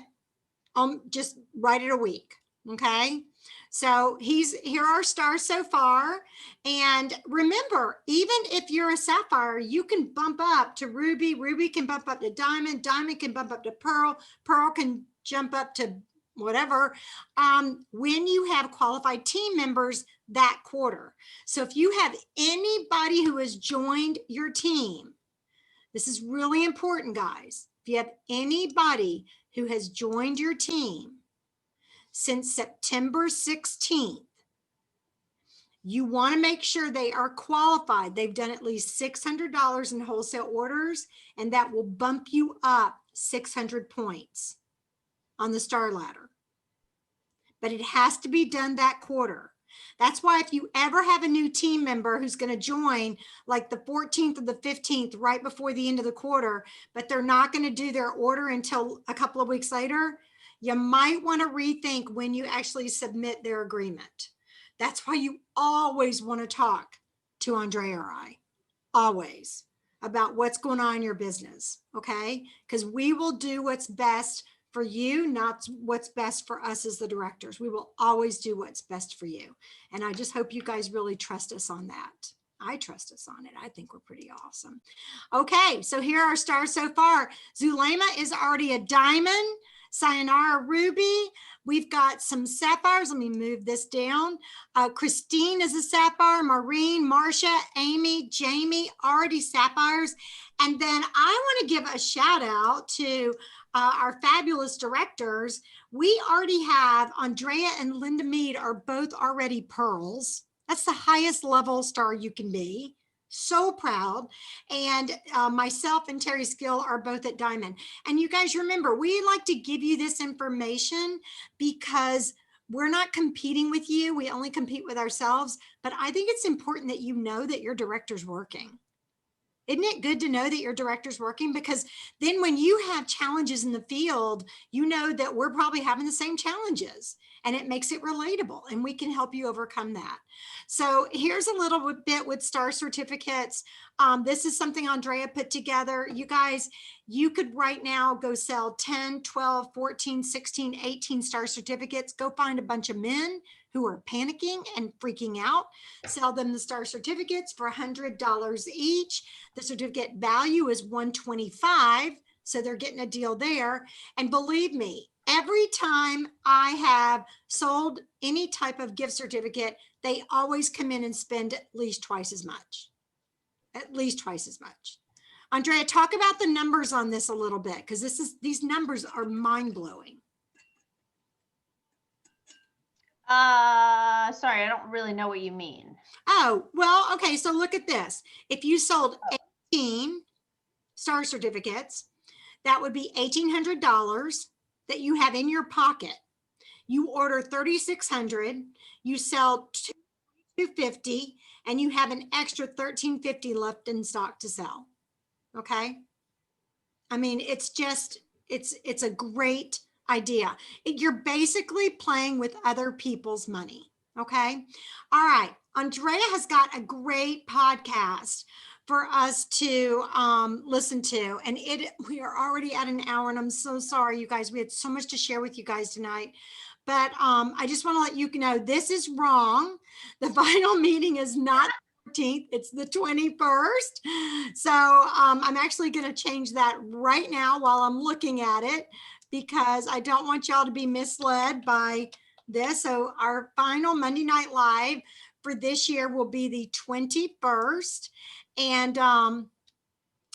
just right at a week. Okay. So here are stars so far. And remember, even if you're a sapphire, you can bump up to ruby. Ruby can bump up to diamond. Diamond can bump up to pearl. Pearl can jump up to whatever, when you have qualified team members that quarter. So if you have anybody who has joined your team, this is really important, guys. If you have anybody who has joined your team since September 16th, you want to make sure they are qualified. They've done at least $600 in wholesale orders, and that will bump you up 600 points on the star ladder. But it has to be done that quarter. That's why if you ever have a new team member who's going to join like the 14th or the 15th right before the end of the quarter, but they're not going to do their order until a couple of weeks later, you might want to rethink when you actually submit their agreement. That's why you always want to talk to Andrea or I, always, about what's going on in your business, okay? Because we will do what's best for you, not what's best for us as the directors. We will always do what's best for you. And I just hope you guys really trust us on that. I trust us on it. I think we're pretty awesome. Okay, so here are stars so far. Zulema is already a diamond. Sayonara Ruby. We've got some sapphires. Let me move this down. Christine is a sapphire. Maureen, Marcia, Amy, Jamie, already sapphires. And then I want to give a shout out to our fabulous directors. We already have Andrea and Linda Mead are both already pearls. That's the highest level star you can be. So proud. And myself and Terry Skill are both at diamond. And you guys remember, we like to give you this information because we're not competing with you. We only compete with ourselves. But I think it's important that you know that your director's working. Isn't it good to know that your director's working? Because then when you have challenges in the field, you know that we're probably having the same challenges, and it makes it relatable, and we can help you overcome that. So here's a little bit with star certificates. This is something Andrea put together. You guys, you could right now go sell 10, 12, 14, 16, 18 star certificates. Go find a bunch of men who are panicking and freaking out. Sell them the star certificates for $100 each. The certificate value is $125, so they're getting a deal there. And believe me, every time I have sold any type of gift certificate, they always come in and spend at least twice as much. At least twice as much. Andrea, talk about the numbers on this a little bit, because these numbers are mind-blowing. Sorry, I don't really know what you mean. Oh, well, okay, so look at this. If you sold 18 star certificates, that would be $1,800 that you have in your pocket. You order 3,600, you sell 250, and you have an extra 1,350 left in stock to sell. Okay. I mean, it's just, it's a great idea. You're basically playing with other people's money. Okay. All right. Andrea has got a great podcast for us to listen to. And we are already at an hour, and I'm so sorry, you guys. We had so much to share with you guys tonight. But I just want to let you know, this is wrong. The final meeting is not the 14th, it's the 21st. So I'm actually going to change that right now while I'm looking at it, because I don't want y'all to be misled by this. So our final Monday Night Live for this year will be the 21st. And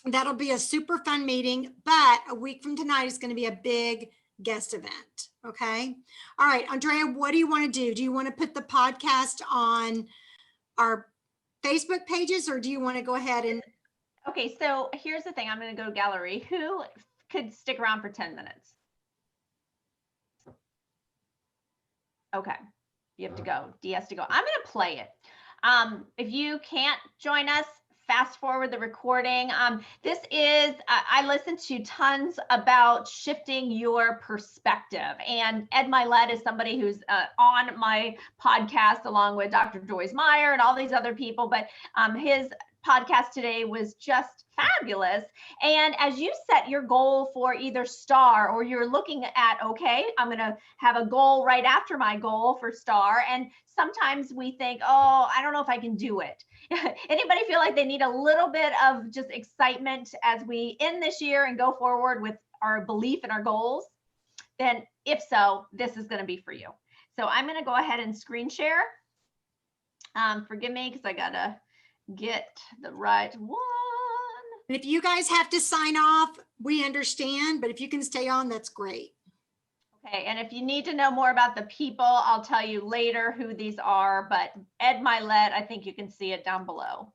that'll be a super fun meeting. But a week from tonight is going to be a big guest event. Okay. All right, Andrea, what do you want to do? Do you want to put the podcast on our Facebook pages, or do you want to go ahead and, Okay, so here's the thing. I'm going to go gallery. Who could stick around for 10 minutes? Okay, you have to go. D has to go. I'm going to play it. If you can't join us, fast forward the recording. This is, I listened to tons about shifting your perspective. And Ed Milet is somebody who's on my podcast along with Dr. Joyce Meyer and all these other people. But his podcast today was just fabulous. And as you set your goal for either STAR, or you're looking at, okay, I'm going to have a goal right after my goal for STAR. And sometimes we think, oh, I don't know if I can do it. Anybody feel like they need a little bit of just excitement as we end this year and go forward with our belief in our goals? Then if so, this is going to be for you. So I'm going to go ahead and screen share. Forgive me because I got to get the right one. and if you guys have to sign off, we understand, but if you can stay on, that's great. Okay, and if you need to know more about the people, I'll tell you later who these are, but Ed Milet, I think you can see it down below.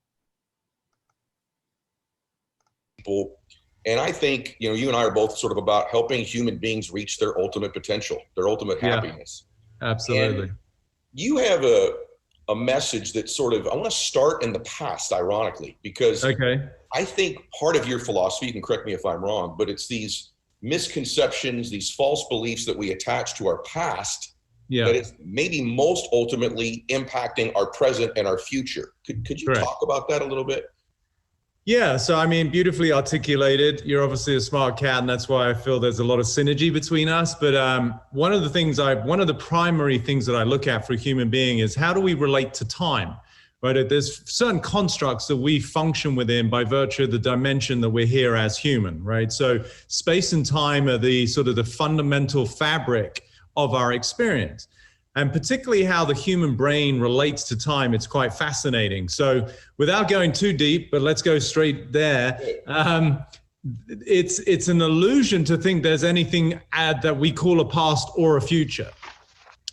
And I think, you know, you and I are both sort of about helping human beings reach their ultimate potential, their ultimate happiness. Absolutely. And you have a message that sort of, I want to start in the past, ironically, because I think part of your philosophy, you can correct me if I'm wrong, but it's these misconceptions, these false beliefs that we attach to our past that is maybe most ultimately impacting our present and our future. Could you talk about that a little bit? Yeah, so I mean, beautifully articulated. You're obviously a smart cat, and that's why I feel there's a lot of synergy between us. But one of the primary things that I look at for a human being is how do we relate to time, right? There's certain constructs that we function within by virtue of the dimension that we're here as human, right? So space and time are the sort of the fundamental fabric of our experience. And particularly how the human brain relates to time, it's quite fascinating. So without going too deep, but let's go straight there. It's an illusion to think there's anything that we call a past or a future,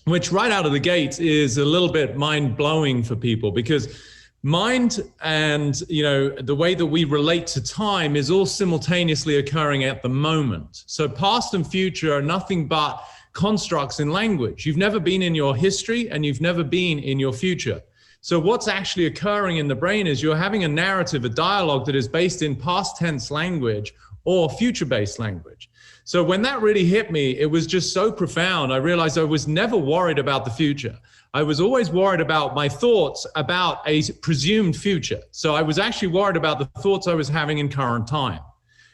which right out of the gate is a little bit mind-blowing for people, because mind and, you know, the way that we relate to time is all simultaneously occurring at the moment. So past and future are nothing but constructs in language. You've never been in your history and you've never been in your future. So what's actually occurring in the brain is you're having a narrative, a dialogue that is based in past tense language or future-based language. So when that really hit me, it was just so profound. I realized I was never worried about the future. I was always worried about my thoughts about a presumed future. So I was actually worried about the thoughts I was having in current time.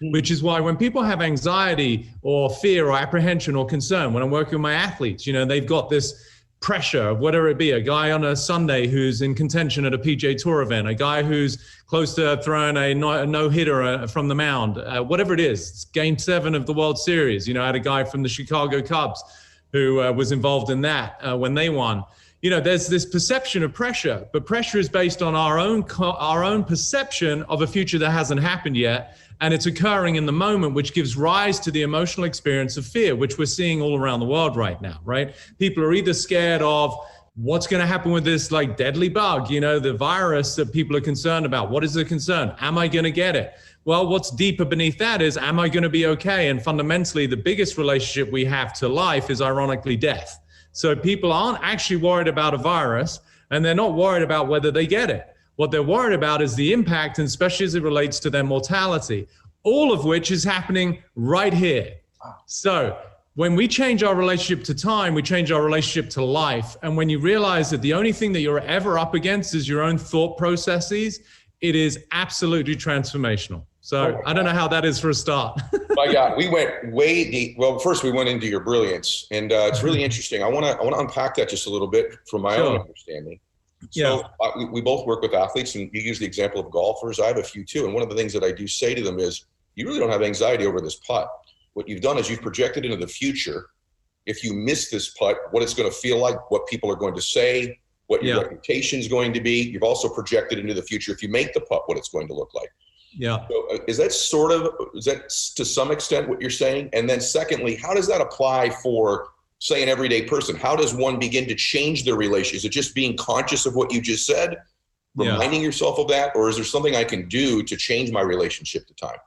Which is why when people have anxiety or fear or apprehension or concern, when I'm working with my athletes, you know, they've got this pressure of whatever it be, a guy on a Sunday who's in contention at a PGA Tour event, a guy who's close to throwing a no-hitter from the mound, whatever it is. It's Game 7 of the World Series. You know, I had a guy from the Chicago Cubs who was involved in that when they won. You know, there's this perception of pressure, but pressure is based on our own perception of a future that hasn't happened yet. And it's occurring in the moment, which gives rise to the emotional experience of fear, which we're seeing all around the world right now, right? People are either scared of what's going to happen with this like deadly bug, you know, the virus that people are concerned about. What is the concern? Am I going to get it? Well, what's deeper beneath that is, am I going to be okay? And fundamentally, the biggest relationship we have to life is ironically death. So people aren't actually worried about a virus, and they're not worried about whether they get it. What they're worried about is the impact, and especially as it relates to their mortality, all of which is happening right here. So when we change our relationship to time, we change our relationship to life. And when you realize that the only thing that you're ever up against is your own thought processes, it is absolutely transformational. So I don't know how that is for a start. My God, we went way deep. Well, first we went into your brilliance, and it's really interesting. I want to unpack that just a little bit from my own understanding. So we both work with athletes, and you use the example of golfers. I have a few too. And one of the things that I do say to them is, you really don't have anxiety over this putt. What you've done is you've projected into the future. If you miss this putt, what it's going to feel like, what people are going to say, what your reputation is going to be. You've also projected into the future. If you make the putt, what it's going to look like. Yeah. So is that to some extent what you're saying? And then secondly, how does that apply for say, an everyday person? How does one begin to change their relation? Is it just being conscious of what you just said, reminding yourself of that? Or is there something I can do to change my relationship to time?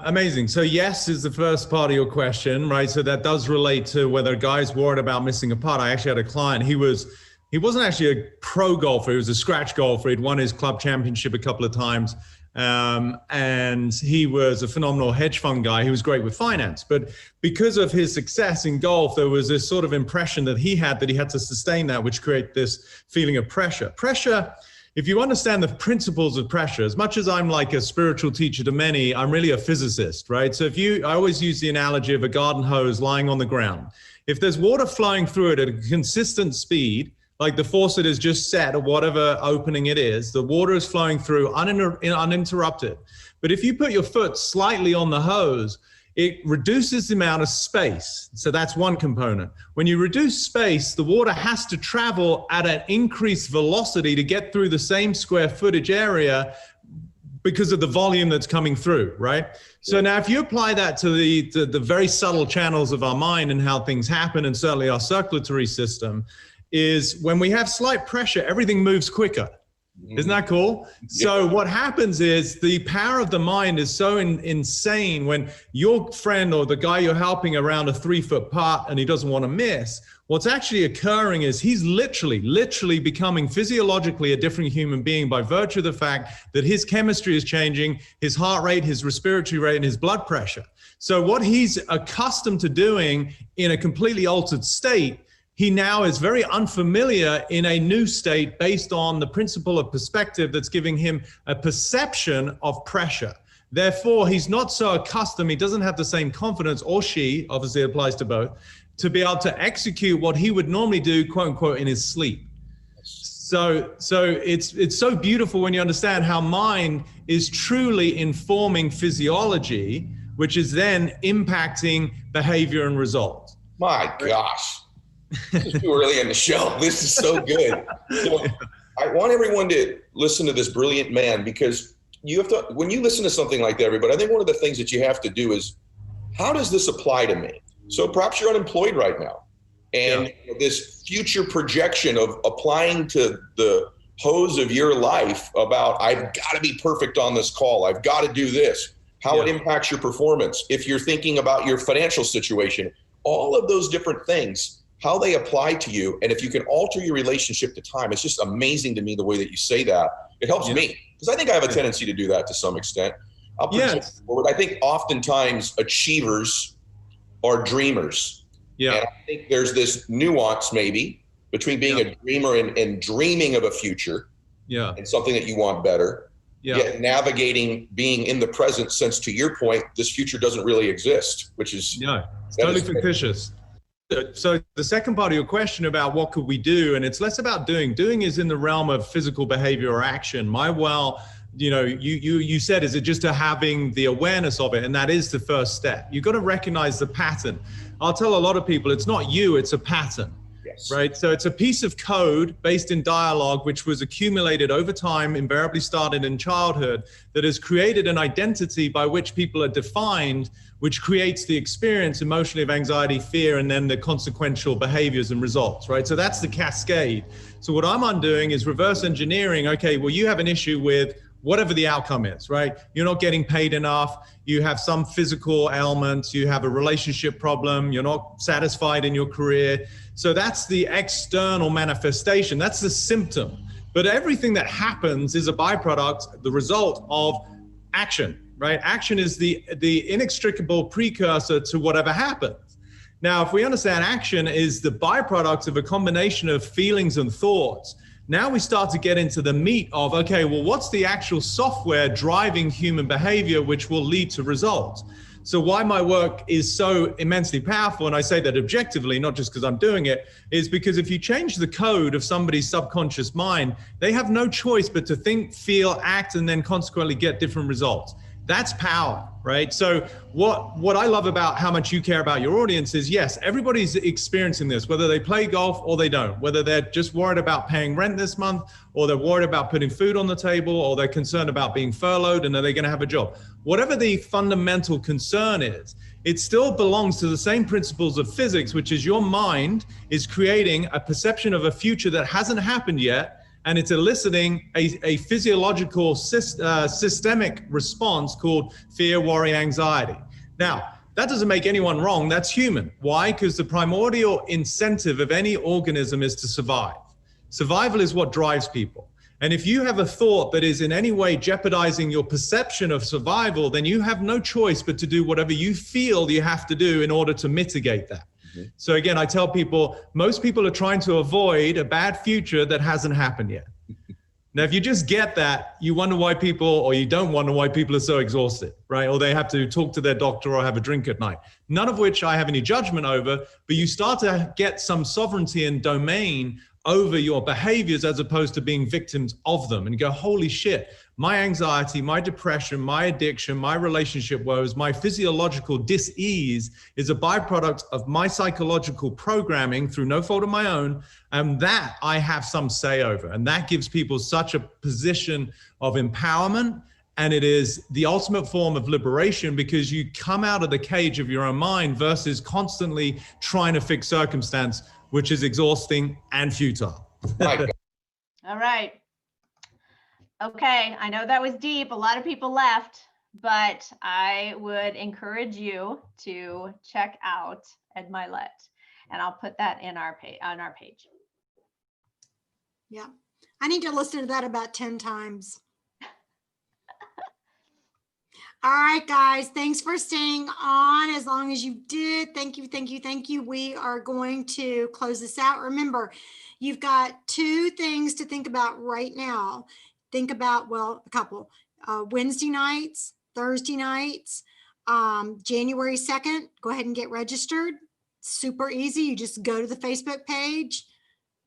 Amazing. So yes is the first part of your question, right? So that does relate to whether a guy's worried about missing a putt. I actually had a client, he wasn't actually a pro golfer, he was a scratch golfer. He'd won his club championship a couple of times. And he was a phenomenal hedge fund guy. He was great with finance, but because of his success in golf, there was this sort of impression that he had to sustain that, which create this feeling of pressure. Pressure, if you understand the principles of pressure, as much as I'm like a spiritual teacher to many, I'm really a physicist, right? So I always use the analogy of a garden hose lying on the ground. If there's water flowing through it at a consistent speed, like the faucet is just set at whatever opening it is, the water is flowing through uninterrupted. But if you put your foot slightly on the hose, it reduces the amount of space. So that's one component. When you reduce space, the water has to travel at an increased velocity to get through the same square footage area because of the volume that's coming through, right? So now if you apply that to the very subtle channels of our mind and how things happen, and certainly our circulatory system, is when we have slight pressure, everything moves quicker. Isn't that cool? So what happens is the power of the mind is so insane when your friend or the guy you're helping around a 3-foot putt and he doesn't want to miss. What's actually occurring is he's literally becoming physiologically a different human being by virtue of the fact that his chemistry is changing, his heart rate, his respiratory rate, and his blood pressure. So what he's accustomed to doing in a completely altered state, he now is very unfamiliar in a new state based on the principle of perspective that's giving him a perception of pressure. Therefore, he's not so accustomed, he doesn't have the same confidence, or she, obviously it applies to both, to be able to execute what he would normally do, quote unquote, in his sleep. So it's so beautiful when you understand how mind is truly informing physiology, which is then impacting behavior and result. My gosh. This is too early in the show. This is so good. So I want everyone to listen to this brilliant man, because you have to, when you listen to something like that, everybody, I think one of the things that you have to do is, how does this apply to me? So perhaps you're unemployed right now, and this future projection of applying to the hose of your life about, I've got to be perfect on this call, I've got to do this, how it impacts your performance. If you're thinking about your financial situation, all of those different things, how they apply to you. And if you can alter your relationship to time, it's just amazing to me the way that you say that. It helps me, because I think I have a tendency to do that to some extent. I'll put forward. I think oftentimes achievers are dreamers. And I think there's this nuance maybe between being a dreamer and dreaming of a future and something that you want better, yet navigating being in the present, since to your point, this future doesn't really exist, which is it's totally fictitious. So the second part of your question about what could we do, and it's less about doing. Doing is in the realm of physical behavior or action. You said, is it just having the awareness of it? And that is the first step. You've got to recognize the pattern. I'll tell a lot of people, it's not you, it's a pattern. Right? So it's a piece of code based in dialogue, which was accumulated over time, invariably started in childhood, that has created an identity by which people are defined, which creates the experience emotionally of anxiety, fear, and then the consequential behaviors and results, right? So that's the cascade. So what I'm undoing is reverse engineering. Okay, well, you have an issue with whatever the outcome is, right? You're not getting paid enough. You have some physical ailments. You have a relationship problem. You're not satisfied in your career. So that's the external manifestation. That's the symptom. But everything that happens is a byproduct, the result of action, right? Action is the inextricable precursor to whatever happens. Now, if we understand action is the byproduct of a combination of feelings and thoughts, now we start to get into the meat of, okay, well, what's the actual software driving human behavior, which will lead to results? So why my work is so immensely powerful, and I say that objectively, not just because I'm doing it, is because if you change the code of somebody's subconscious mind, they have no choice but to think, feel, act, and then consequently get different results. That's power, right? So what I love about how much you care about your audience is, yes, everybody's experiencing this, whether they play golf or they don't, whether they're just worried about paying rent this month, or they're worried about putting food on the table, or they're concerned about being furloughed and are they going to have a job. Whatever the fundamental concern is, it still belongs to the same principles of physics, which is your mind is creating a perception of a future that hasn't happened yet, and it's eliciting a physiological systemic response called fear, worry, anxiety. Now, that doesn't make anyone wrong. That's human. Why? Because the primordial incentive of any organism is to survive. Survival is what drives people. And if you have a thought that is in any way jeopardizing your perception of survival, then you have no choice but to do whatever you feel you have to do in order to mitigate that. So again, I tell people, most people are trying to avoid a bad future that hasn't happened yet. Now, if you just get that, you wonder why people, or you don't wonder why people are so exhausted, right? Or they have to talk to their doctor or have a drink at night. None of which I have any judgment over, but you start to get some sovereignty and domain over your behaviors as opposed to being victims of them, and you go, holy shit, my anxiety, my depression, my addiction, my relationship woes, my physiological dis-ease is a byproduct of my psychological programming through no fault of my own, and that I have some say over. And that gives people such a position of empowerment, and it is the ultimate form of liberation because you come out of the cage of your own mind versus constantly trying to fix circumstance, which is exhausting and futile. All right. Okay, I know that was deep. A lot of people left, but I would encourage you to check out Ed Milet, and I'll put that in our page on our page. Yeah, I need to listen to that about 10 times. All right, guys, thanks for staying on as long as you did. Thank you, thank you, thank you. We are going to close this out. Remember, you've got 2 things to think about right now. Think about, well, a couple, Wednesday nights, Thursday nights, January 2nd, go ahead and get registered. Super easy. You just go to the Facebook page,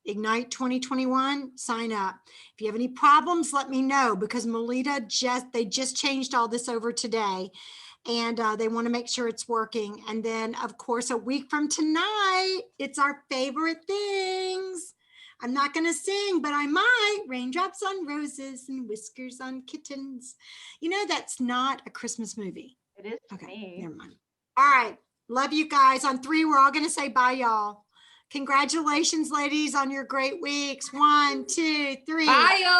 Ignite 2021, sign up. If you have any problems, let me know, because Melita they just changed all this over today, and they want to make sure it's working. And then of course, a week from tonight, it's our favorite things. I'm not going to sing, but I might. Raindrops on roses and whiskers on kittens. You know, that's not a Christmas movie. It is Okay, me. never mind. All right. Love you guys. On 3, we're all going to say bye, y'all. Congratulations, ladies, on your great weeks. 1, 2, 3. Bye, y'all.